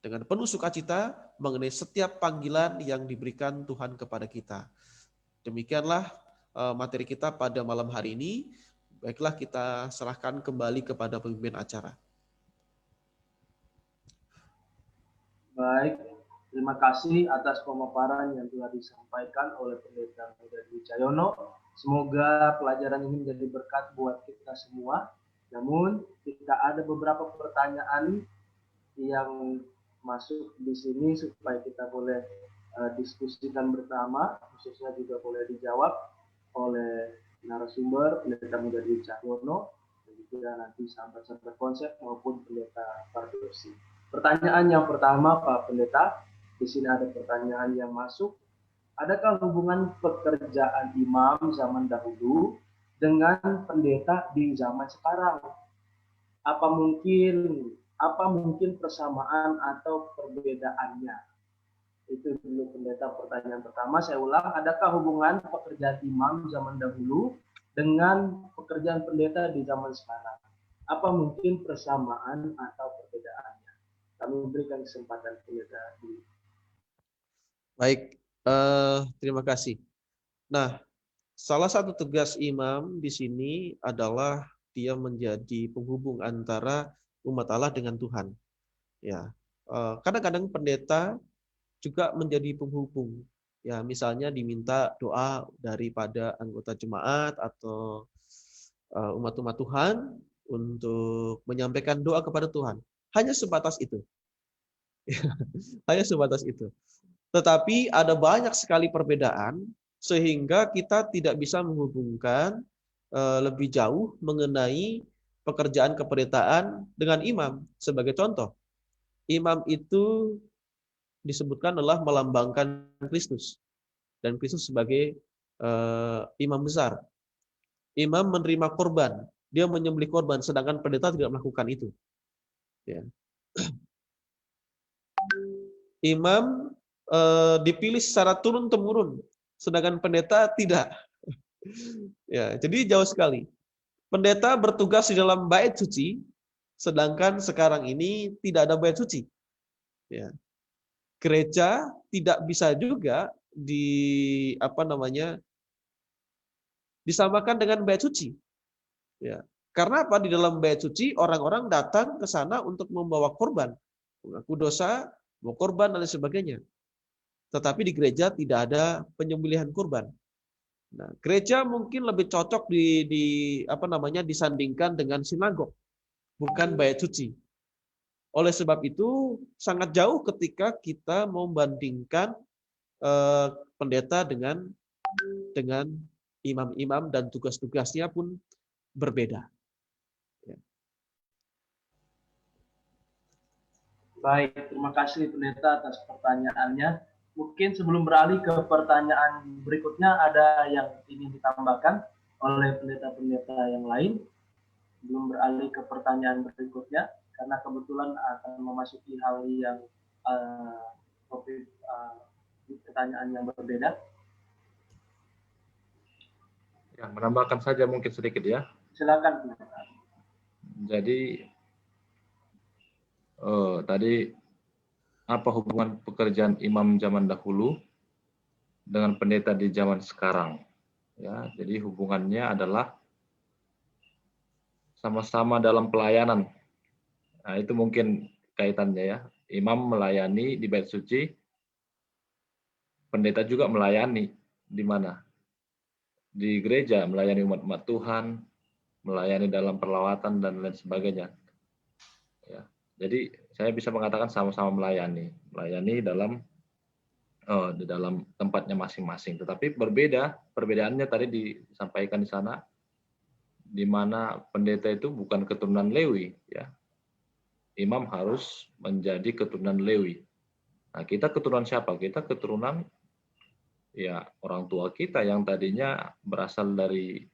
penuh sukacita mengenai setiap panggilan yang diberikan Tuhan kepada kita. Demikianlah materi kita pada malam hari ini. Baiklah, kita serahkan kembali kepada pemimpin acara. Baik, terima kasih atas pemaparan yang telah disampaikan oleh Pendeta Muda Dwi Cahyono. Semoga pelajaran ini menjadi berkat buat kita semua. Namun kita ada beberapa pertanyaan yang masuk di sini supaya kita boleh diskusikan bersama, khususnya juga boleh dijawab oleh narasumber Pendeta Muda Dwi Cahyono dan juga nanti sahabat-sahabat konsep maupun Pendeta Fardosi. Pertanyaan yang pertama, Pak Pendeta, di sini ada pertanyaan yang masuk. Adakah hubungan pekerjaan imam zaman dahulu dengan pendeta di zaman sekarang? Apa mungkin persamaan atau perbedaannya? Itu dulu pendeta pertanyaan pertama. Saya ulang, adakah hubungan pekerjaan imam zaman dahulu dengan pekerjaan pendeta di zaman sekarang? Apa mungkin persamaan atau perbedaannya? Kami berikan kesempatan pendeta dulu. Baik, terima kasih. Nah, salah satu tugas imam di sini adalah dia menjadi penghubung antara umat Allah dengan Tuhan. Ya, kadang-kadang pendeta juga menjadi penghubung. Ya, misalnya diminta doa daripada anggota jemaat atau umat-umat Tuhan untuk menyampaikan doa kepada Tuhan. Hanya sebatas itu. Hanya sebatas itu. Tetapi ada banyak sekali perbedaan sehingga kita tidak bisa menghubungkan lebih jauh mengenai pekerjaan kependetaan dengan imam. Sebagai contoh, imam itu disebutkan adalah melambangkan Kristus dan Kristus sebagai imam besar. Imam menerima korban, dia menyembelih korban, sedangkan pendeta tidak melakukan itu. Ya. Imam dipilih secara turun-temurun, sedangkan pendeta tidak. Ya, jadi jauh sekali. Pendeta bertugas di dalam bait suci, sedangkan sekarang ini tidak ada bait suci. Ya. Gereja tidak bisa juga disamakan dengan bait suci. Ya. Karena apa? Di dalam bait suci orang-orang datang ke sana untuk membawa korban, mengaku dosa, mau korban dan sebagainya. Tetapi di gereja tidak ada penyembelihan kurban. Nah, gereja mungkin lebih cocok disandingkan dengan sinagog, bukan bait suci. Oleh sebab itu sangat jauh ketika kita membandingkan pendeta dengan imam-imam dan tugas-tugasnya pun berbeda. Ya. Baik, terima kasih pendeta atas pertanyaannya. Mungkin sebelum beralih ke pertanyaan berikutnya, ada yang ingin ditambahkan oleh pendeta-pendeta yang lain. Belum beralih ke pertanyaan berikutnya, karena kebetulan akan memasuki hal yang topik pertanyaan yang berbeda. Ya, menambahkan saja mungkin sedikit ya. Silakan pendeta. Jadi tadi apa hubungan pekerjaan imam zaman dahulu dengan pendeta di zaman sekarang? Ya, jadi hubungannya adalah sama-sama dalam pelayanan. Nah, itu mungkin kaitannya ya. Imam melayani di bait suci, pendeta juga melayani di mana? Di gereja, melayani umat-umat Tuhan, melayani dalam perlawatan dan lain sebagainya. Ya. Jadi saya bisa mengatakan sama-sama melayani dalam di dalam tempatnya masing-masing. Tetapi perbedaannya tadi disampaikan di sana, di mana pendeta itu bukan keturunan Lewi, ya. Imam harus menjadi keturunan Lewi. Nah, kita keturunan siapa? Kita keturunan ya orang tua kita yang tadinya berasal dari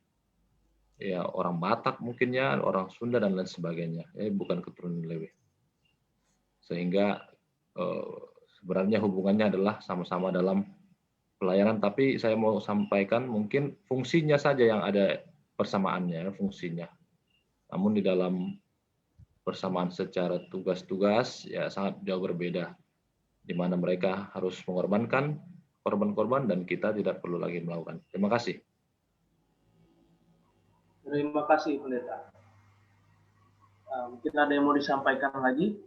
ya orang Batak mungkin ya, orang Sunda dan lain sebagainya. Bukan keturunan Lewi. Sehingga sebenarnya hubungannya adalah sama-sama dalam pelayanan, tapi saya mau sampaikan mungkin fungsinya saja yang ada persamaannya, fungsinya. Namun di dalam persamaan secara tugas-tugas ya sangat jauh berbeda, di mana mereka harus mengorbankan korban-korban dan kita tidak perlu lagi melakukan. Terima kasih. Terima kasih, Pendeta. Mungkin ada yang mau disampaikan lagi?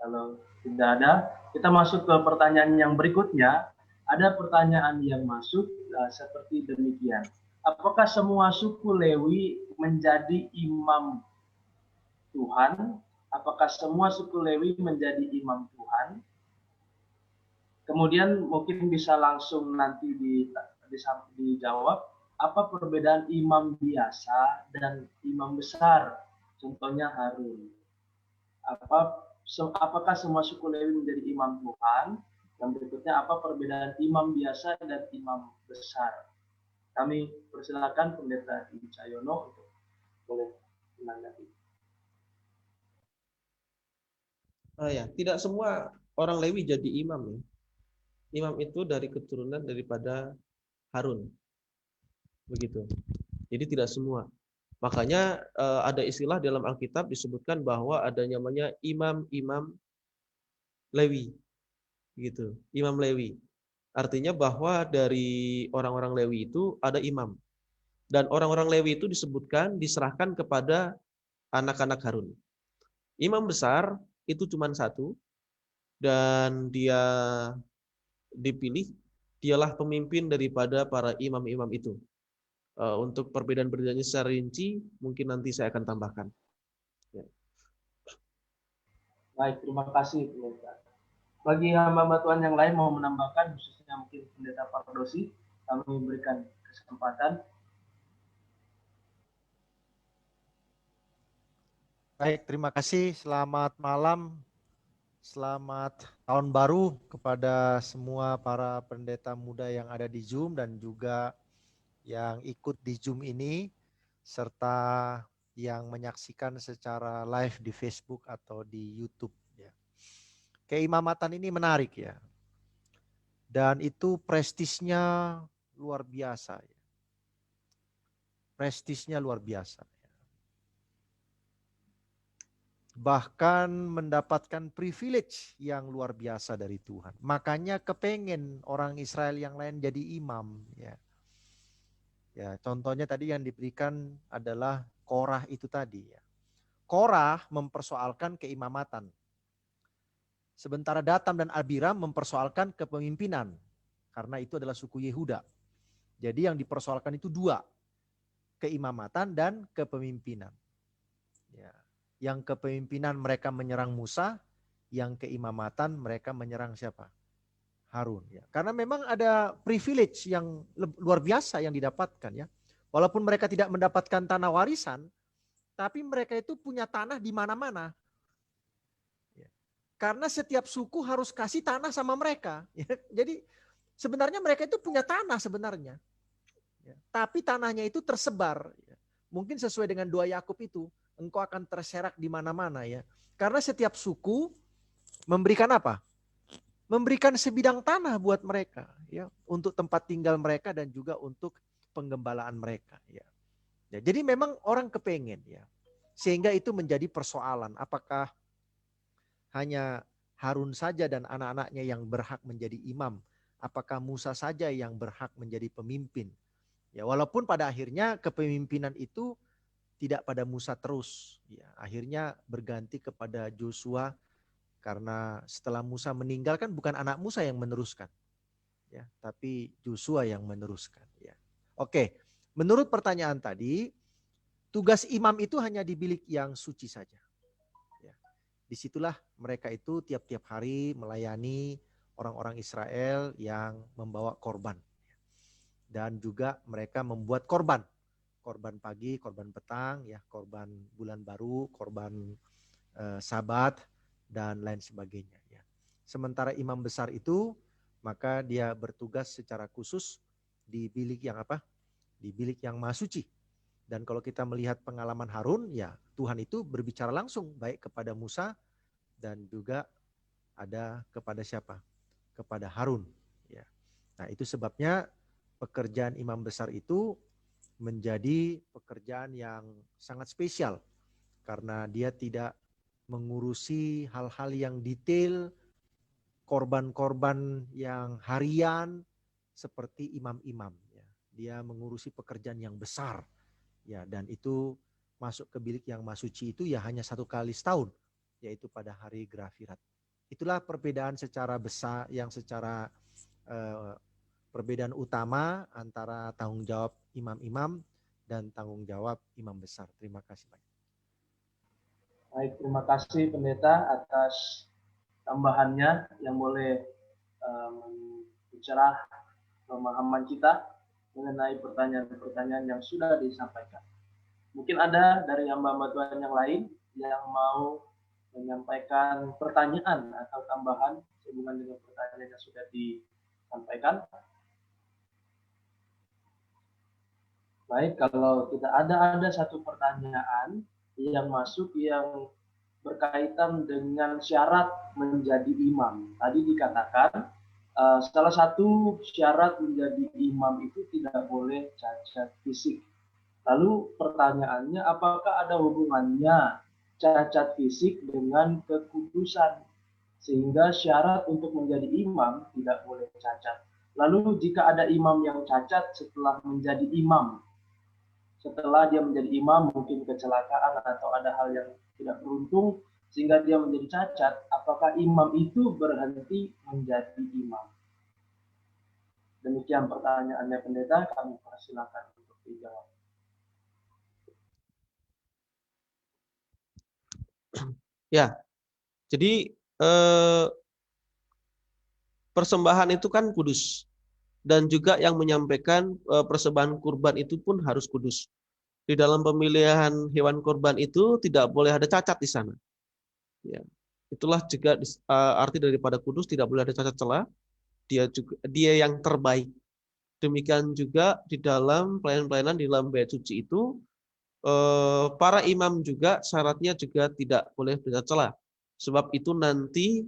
Kalau tidak ada, kita masuk ke pertanyaan yang berikutnya. Ada pertanyaan yang masuk seperti demikian. Apakah semua suku Lewi menjadi imam Tuhan? Apakah semua suku Lewi menjadi imam Tuhan? Kemudian mungkin bisa langsung nanti dijawab, apa perbedaan imam biasa dan imam besar? Contohnya Harun. Apakah semua suku Lewi menjadi imam Tuhan? Yang berikutnya, apa perbedaan imam biasa dan imam besar? Kami persilakan Pendeta Ibu Cahyono untuk boleh menanggapi. Tidak semua orang Lewi jadi imam ya. Imam itu dari keturunan daripada Harun. Begitu. Jadi tidak semua. Makanya ada istilah dalam Alkitab disebutkan bahwa ada namanya imam-imam Lewi. Gitu. Imam Lewi. Artinya bahwa dari orang-orang Lewi itu ada imam. Dan orang-orang Lewi itu diserahkan kepada anak-anak Harun. Imam besar itu cuma satu, dan dia dipilih, dialah pemimpin daripada para imam-imam itu. Untuk perbedaan-perbedaannya secara rinci, mungkin nanti saya akan tambahkan. Ya. Baik, terima kasih, Pendeta. Bagi hamba Tuhan yang lain mau menambahkan, khususnya mungkin Pendeta Pardosi, kami memberikan kesempatan. Baik, terima kasih. Selamat malam, selamat tahun baru kepada semua para pendeta muda yang ada di Zoom dan juga yang ikut di Zoom ini, serta yang menyaksikan secara live di Facebook atau di YouTube. Ya. Keimamatan ini menarik ya, dan itu prestisnya luar biasa. Ya. Prestisnya luar biasa. Bahkan mendapatkan privilege yang luar biasa dari Tuhan. Makanya kepengen orang Israel yang lain jadi imam. Ya, contohnya tadi yang diberikan adalah Korah itu tadi. Ya. Korah mempersoalkan keimamatan. Sementara Datam dan Abiram mempersoalkan kepemimpinan. Karena itu adalah suku Yehuda. Jadi yang dipersoalkan itu dua. Keimamatan dan kepemimpinan. Ya. Yang kepemimpinan mereka menyerang Musa, yang keimamatan mereka menyerang siapa? Harun. Ya. Karena memang ada privilege yang luar biasa yang didapatkan ya. Walaupun mereka tidak mendapatkan tanah warisan, tapi mereka itu punya tanah di mana-mana. Ya. Karena setiap suku harus kasih tanah sama mereka. Ya. Jadi sebenarnya mereka itu punya tanah sebenarnya. Ya. Tapi tanahnya itu tersebar. Ya. Mungkin sesuai dengan doa Yakub itu. Engkau akan terserak di mana-mana ya. Karena setiap suku memberikan apa? Memberikan sebidang tanah buat mereka ya, untuk tempat tinggal mereka dan juga untuk penggembalaan mereka ya. Ya, jadi memang orang kepengen ya. Sehingga itu menjadi persoalan, apakah hanya Harun saja dan anak-anaknya yang berhak menjadi imam? Apakah Musa saja yang berhak menjadi pemimpin? Ya, walaupun pada akhirnya kepemimpinan itu tidak pada Musa terus. Ya, akhirnya berganti kepada Joshua karena setelah Musa meninggal kan bukan anak Musa yang meneruskan, ya, tapi Joshua yang meneruskan. Ya. Oke, menurut pertanyaan tadi, tugas imam itu hanya di bilik yang suci saja. Ya. Disitulah mereka itu tiap-tiap hari melayani orang-orang Israel yang membawa korban. Dan juga mereka membuat korban pagi, korban petang, ya, korban bulan baru, korban Sabat dan lain sebagainya. Ya. Sementara imam besar itu maka dia bertugas secara khusus di bilik yang apa? Di bilik yang maha suci. Dan kalau kita melihat pengalaman Harun, ya Tuhan itu berbicara langsung baik kepada Musa dan juga ada kepada siapa? Kepada Harun. Ya. Nah itu sebabnya pekerjaan imam besar itu menjadi pekerjaan yang sangat spesial karena dia tidak mengurusi hal-hal yang detail, korban-korban yang harian seperti imam-imam. Ya. Dia mengurusi pekerjaan yang besar. Ya, dan itu masuk ke bilik yang maha suci itu ya hanya 1 kali setahun, yaitu pada hari Grafirat. Itulah perbedaan secara besar yang secara perbedaan utama antara tanggung jawab imam-imam dan tanggung jawab imam besar. Terima kasih banyak. Baik, terima kasih Pendeta atas tambahannya yang boleh mencerah pemahaman kita mengenai pertanyaan-pertanyaan yang sudah disampaikan. Mungkin ada dari hamba-hamba Tuhan yang lain yang mau menyampaikan pertanyaan atau tambahan sehubungan dengan pertanyaan yang sudah disampaikan. Baik, kalau tidak ada satu pertanyaan yang masuk yang berkaitan dengan syarat menjadi imam. Tadi dikatakan salah satu syarat menjadi imam itu tidak boleh cacat fisik. Lalu pertanyaannya, apakah ada hubungannya cacat fisik dengan kekudusan? Sehingga syarat untuk menjadi imam tidak boleh cacat. Lalu jika ada imam yang cacat setelah menjadi imam, setelah dia menjadi imam mungkin kecelakaan atau ada hal yang tidak beruntung sehingga dia menjadi cacat, apakah imam itu berhenti menjadi imam? Demikian pertanyaannya Pendeta, kami persilakan untuk dijawab. Ya, jadi persembahan itu kan kudus. Dan juga yang menyampaikan persembahan kurban itu pun harus kudus. Di dalam pemilihan hewan kurban itu tidak boleh ada cacat di sana. Ya. Itulah juga arti daripada kudus, tidak boleh ada cacat celah. Dia yang terbaik. Demikian juga di dalam pelayanan-pelayanan di dalam bait suci itu para imam juga syaratnya juga tidak boleh bercacat celah. Sebab itu nanti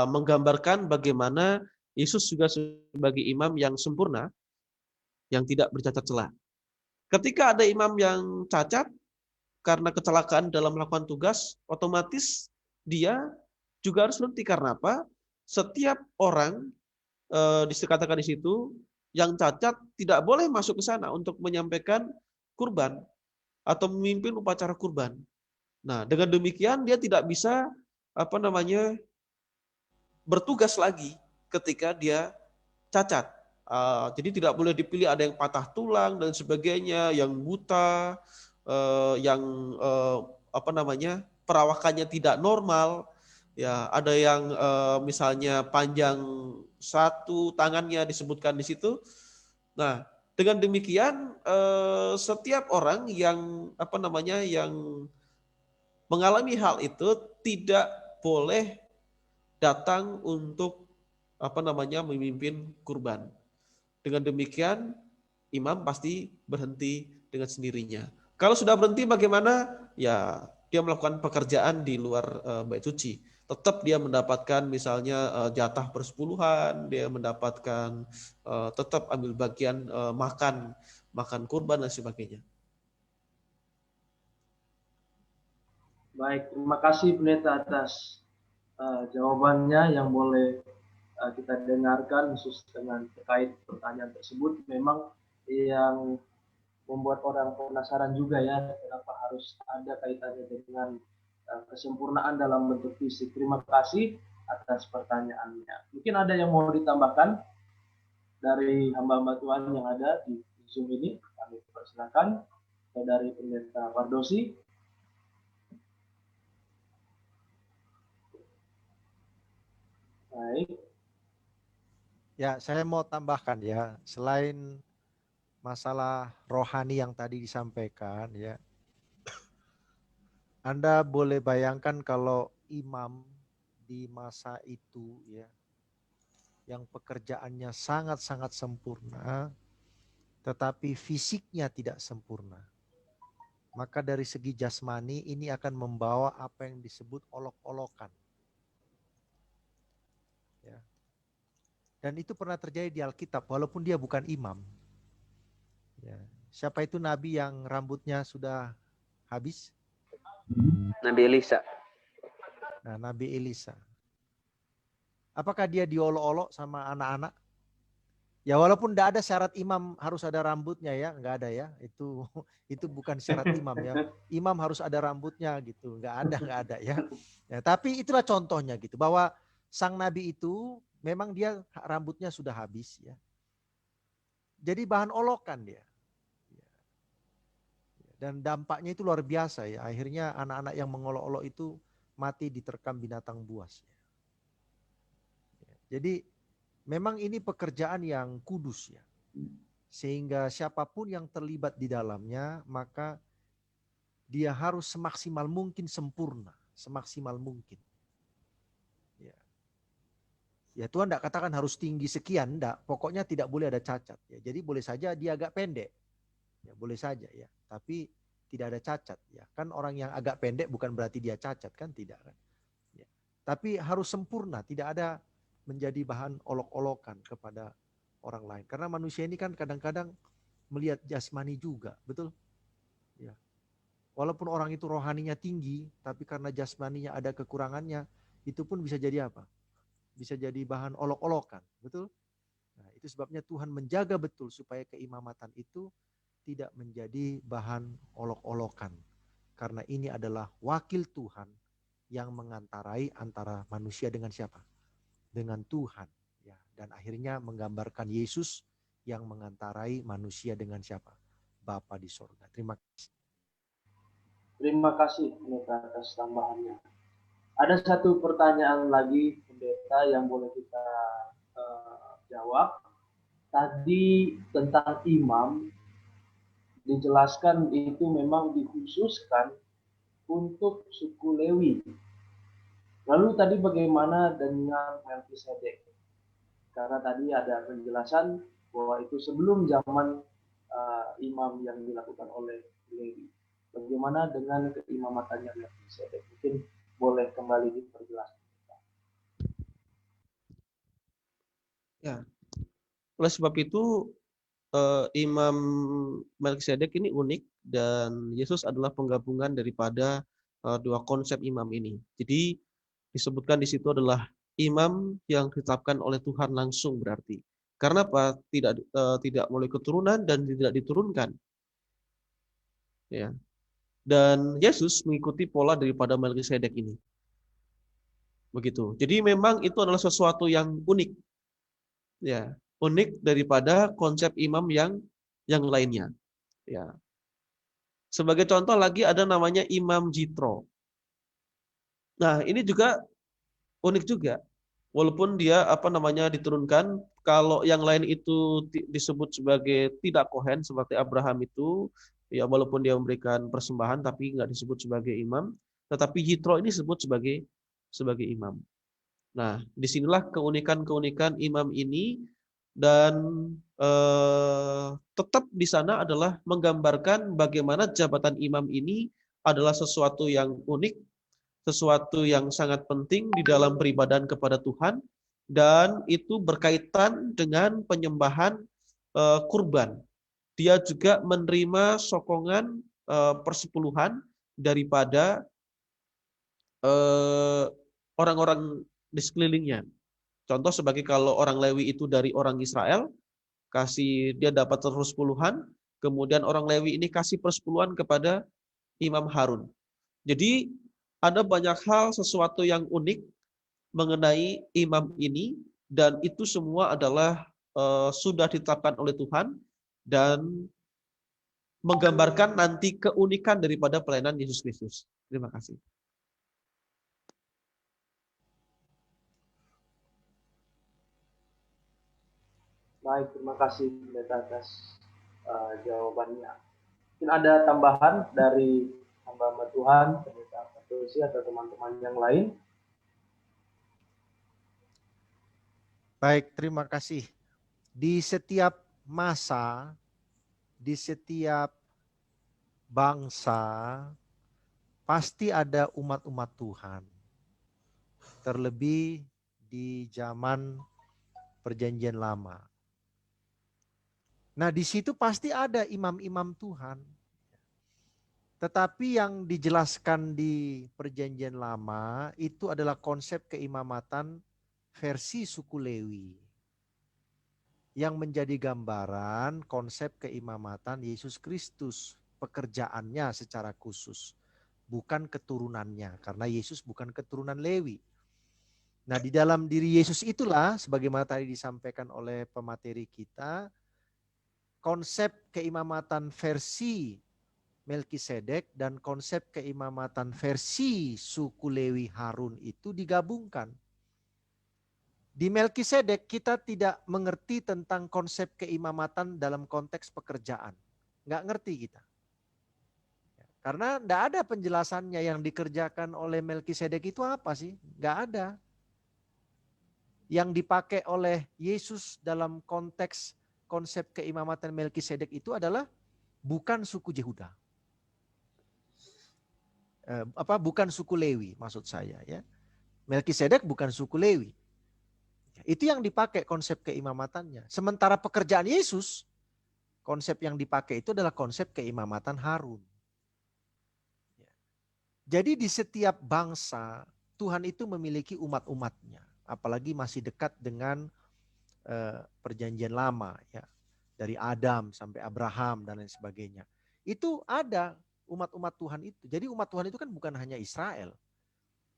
menggambarkan bagaimana Yesus juga sebagai imam yang sempurna, yang tidak bercacat celah. Ketika ada imam yang cacat karena kecelakaan dalam melakukan tugas, otomatis dia juga harus berhenti. Karena apa? Setiap orang dikatakan di situ yang cacat tidak boleh masuk ke sana untuk menyampaikan kurban atau memimpin upacara kurban. Nah, dengan demikian dia tidak bisa bertugas lagi ketika dia cacat. Jadi tidak boleh dipilih ada yang patah tulang dan sebagainya, yang buta, yang perawakannya tidak normal, ya ada yang misalnya panjang satu tangannya disebutkan di situ. Nah, dengan demikian setiap orang yang yang mengalami hal itu tidak boleh datang untuk memimpin kurban. Dengan demikian imam pasti berhenti dengan sendirinya. Kalau sudah berhenti bagaimana? Ya, dia melakukan pekerjaan di luar bait suci. Tetap dia mendapatkan misalnya jatah persepuluhan, dia mendapatkan tetap ambil bagian makan kurban dan sebagainya. Baik, terima kasih Pendeta atas jawabannya yang boleh kita dengarkan khusus dengan terkait pertanyaan tersebut. Memang yang membuat orang penasaran juga ya, kenapa harus ada kaitannya dengan kesempurnaan dalam bentuk fisik. Terima kasih atas pertanyaannya. Mungkin ada yang mau ditambahkan dari hamba-hamba Tuhan yang ada di Zoom ini? Kami persilakan dari Pendeta Pardosi. Baik. Ya, saya mau tambahkan ya, selain masalah rohani yang tadi disampaikan ya, Anda boleh bayangkan kalau imam di masa itu ya, yang pekerjaannya sangat-sangat sempurna, tetapi fisiknya tidak sempurna. Maka dari segi jasmani ini akan membawa apa yang disebut olok-olokan. Ya. Dan itu pernah terjadi di Alkitab walaupun dia bukan imam. Ya. Siapa itu nabi yang rambutnya sudah habis? Nabi Elisa. Nah, Nabi Elisa. Apakah dia diolok-olok sama anak-anak? Ya walaupun tidak ada syarat imam harus ada rambutnya ya, nggak ada ya. Itu bukan syarat imam ya. Imam harus ada rambutnya gitu, nggak ada ya. Ya. Tapi itulah contohnya gitu, bahwa sang nabi itu memang dia rambutnya sudah habis ya. Jadi bahan olokan dia. Dan dampaknya itu luar biasa ya. Akhirnya anak-anak yang mengolok-olok itu mati diterkam binatang buas. Jadi memang ini pekerjaan yang kudus ya. Sehingga siapapun yang terlibat di dalamnya, maka dia harus semaksimal mungkin sempurna. Semaksimal mungkin. Ya Tuhan tidak katakan harus tinggi sekian, enggak. Pokoknya tidak boleh ada cacat. Ya, jadi boleh saja dia agak pendek. Ya, boleh saja ya. Tapi tidak ada cacat. Ya, kan orang yang agak pendek bukan berarti dia cacat kan, tidak kan. Ya. Tapi harus sempurna, tidak ada menjadi bahan olok-olokan kepada orang lain. Karena manusia ini kan kadang-kadang melihat jasmani juga, betul? Ya. Walaupun orang itu rohaninya tinggi, tapi karena jasmaninya ada kekurangannya, itu pun bisa jadi apa? Bisa jadi bahan olok-olokan, betul? Nah, itu sebabnya Tuhan menjaga betul supaya keimamatan itu tidak menjadi bahan olok-olokan. Karena ini adalah wakil Tuhan yang mengantarai antara manusia dengan siapa? Dengan Tuhan. Ya, dan akhirnya menggambarkan Yesus yang mengantarai manusia dengan siapa? Bapa di sorga. Terima kasih. Terima kasih Pendeta atas tambahannya. Ada satu pertanyaan lagi Pendeta yang boleh kita jawab. Tadi tentang imam dijelaskan itu memang dikhususkan untuk suku Lewi. Lalu tadi bagaimana dengan Melkisedek? Karena tadi ada penjelasan bahwa itu sebelum zaman imam yang dilakukan oleh Lewi. Bagaimana dengan keimamatannya Melkisedek? Mungkin boleh kembali diperjelas. Ya, oleh sebab itu Imam Melkisedek ini unik dan Yesus adalah penggabungan daripada dua konsep imam ini. Jadi disebutkan di situ adalah imam yang ditetapkan oleh Tuhan langsung berarti. Karena apa? Tidak melalui keturunan dan tidak diturunkan. Ya. Dan Yesus mengikuti pola daripada Melkisedek ini. Begitu. Jadi memang itu adalah sesuatu yang unik. Ya, unik daripada konsep imam yang lainnya. Ya. Sebagai contoh lagi ada namanya Imam Jitro. Nah, ini juga unik juga. Walaupun dia diturunkan, kalau yang lain itu disebut sebagai tidak kohen seperti Abraham itu, ya walaupun dia memberikan persembahan tapi nggak disebut sebagai imam, tetapi Jitro ini disebut sebagai imam. Nah, disinilah keunikan imam ini dan tetap di sana adalah menggambarkan bagaimana jabatan imam ini adalah sesuatu yang unik, sesuatu yang sangat penting di dalam peribadahan kepada Tuhan, dan itu berkaitan dengan penyembahan kurban. Dia juga menerima sokongan persepuluhan daripada orang-orang di sekelilingnya. Contoh sebagai kalau orang Lewi itu dari orang Israel, dia dapat 10%, Kemudian orang Lewi ini kasih persepuluhan kepada Imam Harun. Jadi ada banyak hal sesuatu yang unik mengenai imam ini, dan itu semua adalah sudah ditetapkan oleh Tuhan dan menggambarkan nanti keunikan daripada pelayanan Yesus Kristus. Terima kasih. Baik, terima kasih Pendeta atas jawabannya. Mungkin ada tambahan dari hamba-hamba Tuhan, Pendeta Patulsi atau teman-teman yang lain? Baik, terima kasih. Di setiap masa, di setiap bangsa, pasti ada umat-umat Tuhan. Terlebih di zaman Perjanjian Lama. Nah, di situ pasti ada imam-imam Tuhan. Tetapi yang dijelaskan di Perjanjian Lama itu adalah konsep keimamatan versi suku Lewi. Yang menjadi gambaran konsep keimamatan Yesus Kristus. Pekerjaannya secara khusus. Bukan keturunannya. Karena Yesus bukan keturunan Lewi. Nah, di dalam diri Yesus itulah, sebagaimana tadi disampaikan oleh pemateri kita, konsep keimamatan versi Melkisedek dan konsep keimamatan versi suku Lewi Harun itu digabungkan. Di Melkisedek kita tidak mengerti tentang konsep keimamatan dalam konteks pekerjaan. Nggak ngerti kita. Karena nggak ada penjelasannya yang dikerjakan oleh Melkisedek itu apa sih? Nggak ada. Yang dipakai oleh Yesus dalam konteks konsep keimamatan Melkisedek itu adalah bukan suku Yehuda. Bukan suku Lewi maksud saya ya. Melkisedek bukan suku Lewi. Itu yang dipakai konsep keimamatannya. Sementara pekerjaan Yesus, konsep yang dipakai itu adalah konsep keimamatan Harun. Jadi di setiap bangsa Tuhan itu memiliki umat-umatnya. Apalagi masih dekat dengan Perjanjian Lama ya. Dari Adam sampai Abraham dan lain sebagainya. Itu ada umat-umat Tuhan itu. Jadi umat Tuhan itu kan bukan hanya Israel.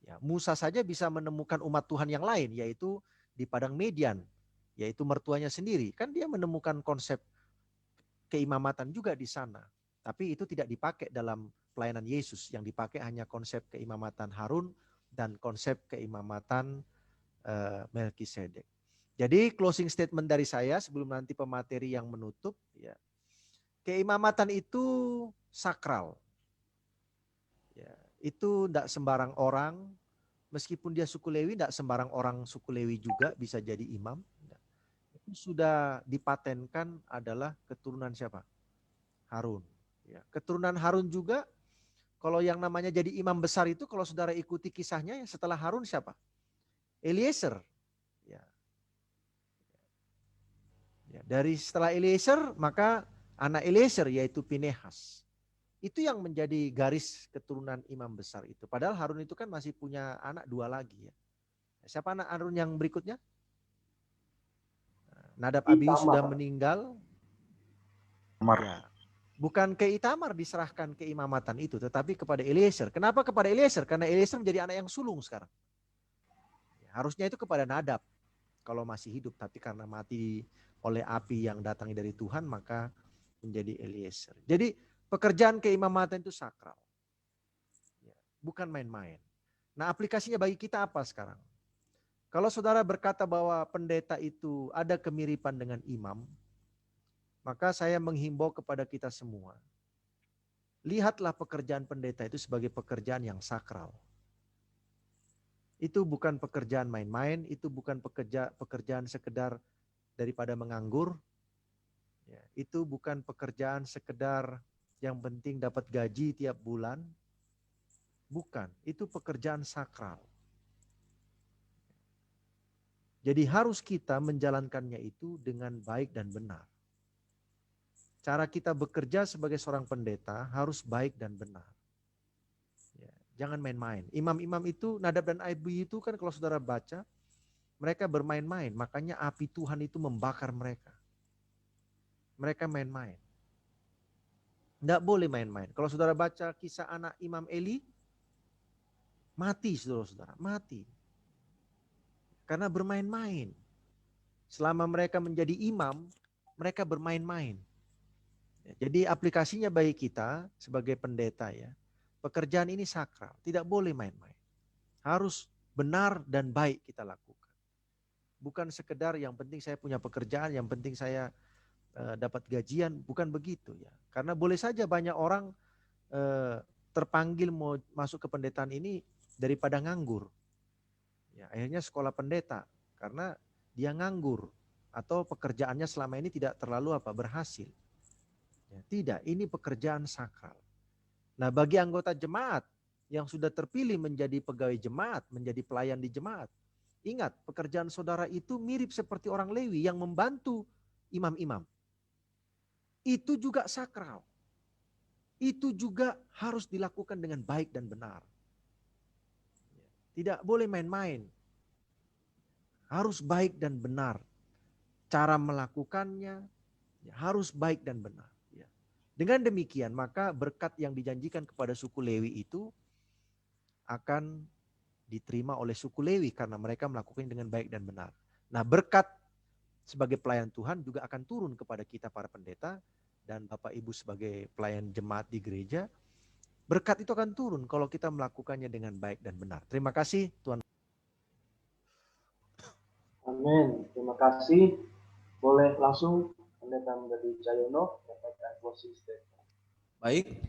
Ya, Musa saja bisa menemukan umat Tuhan yang lain, yaitu di Padang Median, yaitu mertuanya sendiri. Kan dia menemukan konsep keimamatan juga di sana. Tapi itu tidak dipakai dalam pelayanan Yesus. Yang dipakai hanya konsep keimamatan Harun dan konsep keimamatan Melkisedek. Jadi closing statement dari saya sebelum nanti pemateri yang menutup. Ya, keimamatan itu sakral. Ya, itu tidak sembarang orang, meskipun dia suku Lewi, tidak sembarang orang suku Lewi juga bisa jadi imam. Itu sudah dipatenkan adalah keturunan siapa? Harun. Ya, keturunan Harun juga, kalau yang namanya jadi imam besar itu, kalau saudara ikuti kisahnya, setelah Harun siapa? Eliezer. Ya. Ya, dari setelah Eliezer, maka anak Eliezer yaitu Pinehas. Itu yang menjadi garis keturunan imam besar itu. Padahal Harun itu kan masih punya anak 2 lagi ya. Siapa anak Harun yang berikutnya? Nadab Abihu sudah meninggal. Ya. Bukan ke Itamar diserahkan keimamatan itu, tetapi kepada Eliezer. Kenapa kepada Eliezer? Karena Eliezer menjadi anak yang sulung sekarang. Ya, harusnya itu kepada Nadab kalau masih hidup, tapi karena mati oleh api yang datang dari Tuhan, maka menjadi Eliezer. Jadi pekerjaan keimamatan itu sakral. Ya, bukan main-main. Nah, aplikasinya bagi kita apa sekarang? Kalau saudara berkata bahwa pendeta itu ada kemiripan dengan imam, maka saya menghimbau kepada kita semua. Lihatlah pekerjaan pendeta itu sebagai pekerjaan yang sakral. Itu bukan pekerjaan main-main, itu bukan pekerjaan sekedar daripada menganggur. Ya, itu bukan pekerjaan sekedar yang penting dapat gaji tiap bulan. Bukan, itu pekerjaan sakral. Jadi harus kita menjalankannya itu dengan baik dan benar. Cara kita bekerja sebagai seorang pendeta harus baik dan benar. Ya, jangan main-main. Imam-imam itu, Nadab dan Abihu itu kan kalau saudara baca, mereka bermain-main. Makanya api Tuhan itu membakar mereka. Mereka main-main. Tidak boleh main-main. Kalau saudara baca kisah anak Imam Eli, mati saudara-saudara, mati. Karena bermain-main. Selama mereka menjadi imam, mereka bermain-main. Jadi aplikasinya bagi kita sebagai pendeta ya, pekerjaan ini sakral, tidak boleh main-main. Harus benar dan baik kita lakukan. Bukan sekedar yang penting saya punya pekerjaan, yang penting saya dapat gajian, bukan begitu ya. Karena boleh saja banyak orang terpanggil mau masuk ke pendetaan ini daripada nganggur. Ya, akhirnya sekolah pendeta karena dia nganggur atau pekerjaannya selama ini tidak terlalu berhasil. Ya, tidak, ini pekerjaan sakral. Nah, bagi anggota jemaat yang sudah terpilih menjadi pegawai jemaat, menjadi pelayan di jemaat, ingat, pekerjaan saudara itu mirip seperti orang Lewi yang membantu imam-imam. Itu juga sakral. Itu juga harus dilakukan dengan baik dan benar. Tidak boleh main-main. Harus baik dan benar. Cara melakukannya harus baik dan benar. Dengan demikian, maka berkat yang dijanjikan kepada suku Lewi itu akan diterima oleh suku Lewi karena mereka melakukannya dengan baik dan benar. Nah, berkat sebagai pelayan Tuhan juga akan turun kepada kita para pendeta dan Bapak Ibu sebagai pelayan jemaat di gereja. Berkat itu akan turun kalau kita melakukannya dengan baik dan benar. Terima kasih Tuhan. Amin. Terima kasih. Boleh langsung Pendeta Mudadi Cahyono menyampaikan closing statement. Baik,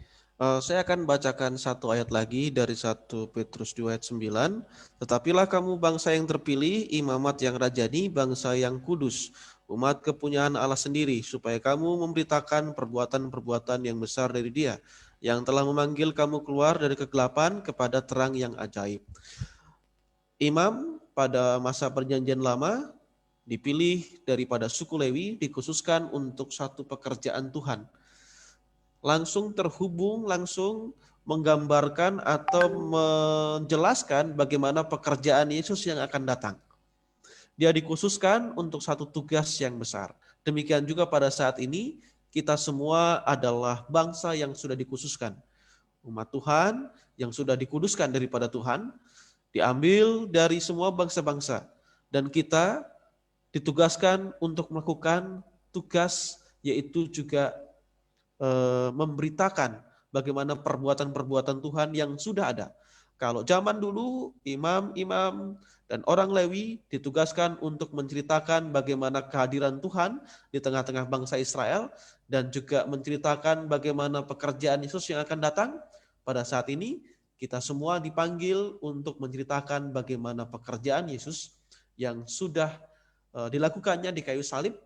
saya akan bacakan satu ayat lagi dari 1 Petrus 2 ayat 9. Tetapilah kamu bangsa yang terpilih, imamat yang rajani, bangsa yang kudus, umat kepunyaan Allah sendiri, supaya kamu memberitakan perbuatan-perbuatan yang besar dari Dia, yang telah memanggil kamu keluar dari kegelapan kepada terang yang ajaib. Imam pada masa perjanjian lama dipilih daripada suku Lewi, dikhususkan untuk satu pekerjaan Tuhan. Langsung terhubung, langsung menggambarkan atau menjelaskan bagaimana pekerjaan Yesus yang akan datang. Dia dikhususkan untuk satu tugas yang besar. Demikian juga pada saat ini, kita semua adalah bangsa yang sudah dikhususkan. Umat Tuhan yang sudah dikuduskan daripada Tuhan, diambil dari semua bangsa-bangsa. Dan kita ditugaskan untuk melakukan tugas, yaitu juga memberitakan bagaimana perbuatan-perbuatan Tuhan yang sudah ada. Kalau zaman dulu, imam-imam dan orang Lewi ditugaskan untuk menceritakan bagaimana kehadiran Tuhan di tengah-tengah bangsa Israel dan juga menceritakan bagaimana pekerjaan Yesus yang akan datang. Pada saat ini, kita semua dipanggil untuk menceritakan bagaimana pekerjaan Yesus yang sudah dilakukannya di kayu salib,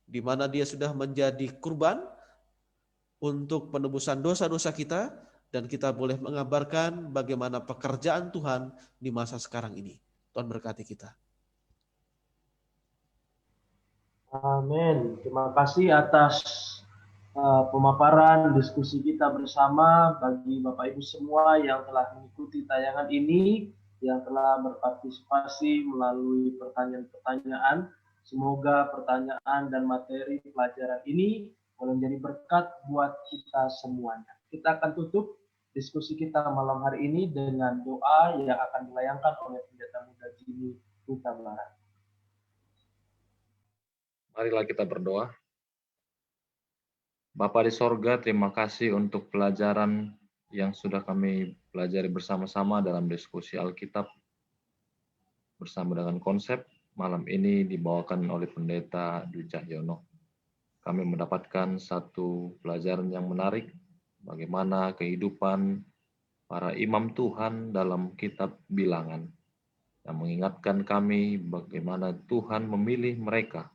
di mana Dia sudah menjadi kurban untuk penebusan dosa-dosa kita, dan kita boleh mengabarkan bagaimana pekerjaan Tuhan di masa sekarang ini. Tuhan berkati kita. Amin. Terima kasih atas pemaparan diskusi kita bersama bagi Bapak Ibu semua yang telah mengikuti tayangan ini, yang telah berpartisipasi melalui pertanyaan-pertanyaan. Semoga pertanyaan dan materi pelajaran ini boleh menjadi berkat buat kita semuanya. Kita akan tutup diskusi kita malam hari ini dengan doa yang akan dilayangkan oleh Pendeta Muda Jimmy Huta Barat. Marilah kita berdoa. Bapa di sorga, terima kasih untuk pelajaran yang sudah kami pelajari bersama-sama dalam diskusi Alkitab bersama dengan konsep malam ini dibawakan oleh Pendeta Dwi Cahyono. Kami mendapatkan satu pelajaran yang menarik, bagaimana kehidupan para imam Tuhan dalam kitab Bilangan, yang mengingatkan kami bagaimana Tuhan memilih mereka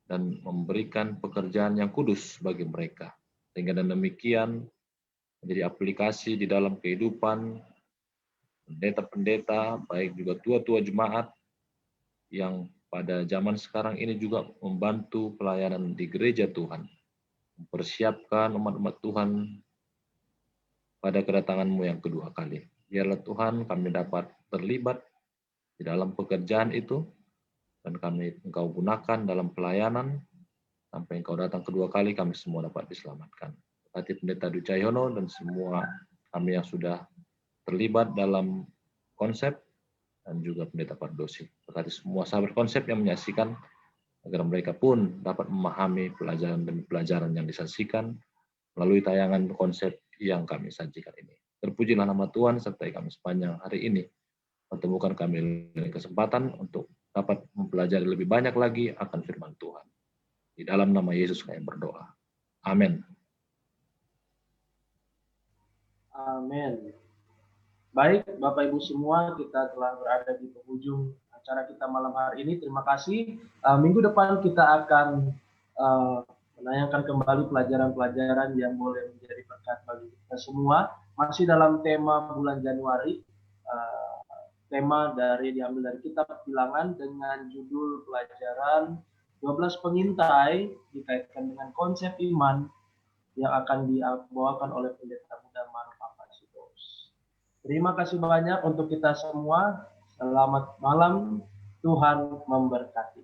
dan memberikan pekerjaan yang kudus bagi mereka. Sehingga dengan demikian menjadi aplikasi di dalam kehidupan pendeta-pendeta, baik juga tua-tua jemaat yang pada zaman sekarang ini juga membantu pelayanan di gereja Tuhan. Mempersiapkan umat-umat Tuhan pada kedatangan-Mu yang kedua kali. Biarlah Tuhan kami dapat terlibat di dalam pekerjaan itu, dan kami Engkau gunakan dalam pelayanan, sampai Engkau datang kedua kali kami semua dapat diselamatkan. Berkati Pendeta Dwi Cahyono dan semua kami yang sudah terlibat dalam konsep, dan juga Pendeta Pardosi. Berkati semua sahabat konsep yang menyaksikan, agar mereka pun dapat memahami pelajaran demi pelajaran yang disajikan melalui tayangan konsep yang kami sajikan ini. Terpujilah nama Tuhan sertai kami sepanjang hari ini. Pertemukan kami dengan kesempatan untuk dapat mempelajari lebih banyak lagi akan firman Tuhan. Di dalam nama Yesus kami berdoa. Amin. Amin. Baik, Bapak Ibu semua, kita telah berada di penghujung acara kita malam hari ini. Terima kasih. Minggu depan kita akan menayangkan kembali pelajaran-pelajaran yang boleh menjadi berkat bagi kita semua. Masih dalam tema bulan Januari, tema diambil dari kitab Bilangan dengan judul pelajaran 12 pengintai dikaitkan dengan konsep iman yang akan dibawakan oleh Pendeta Muda Maruf Apasitos. Terima kasih banyak untuk kita semua. Selamat malam. Tuhan memberkati.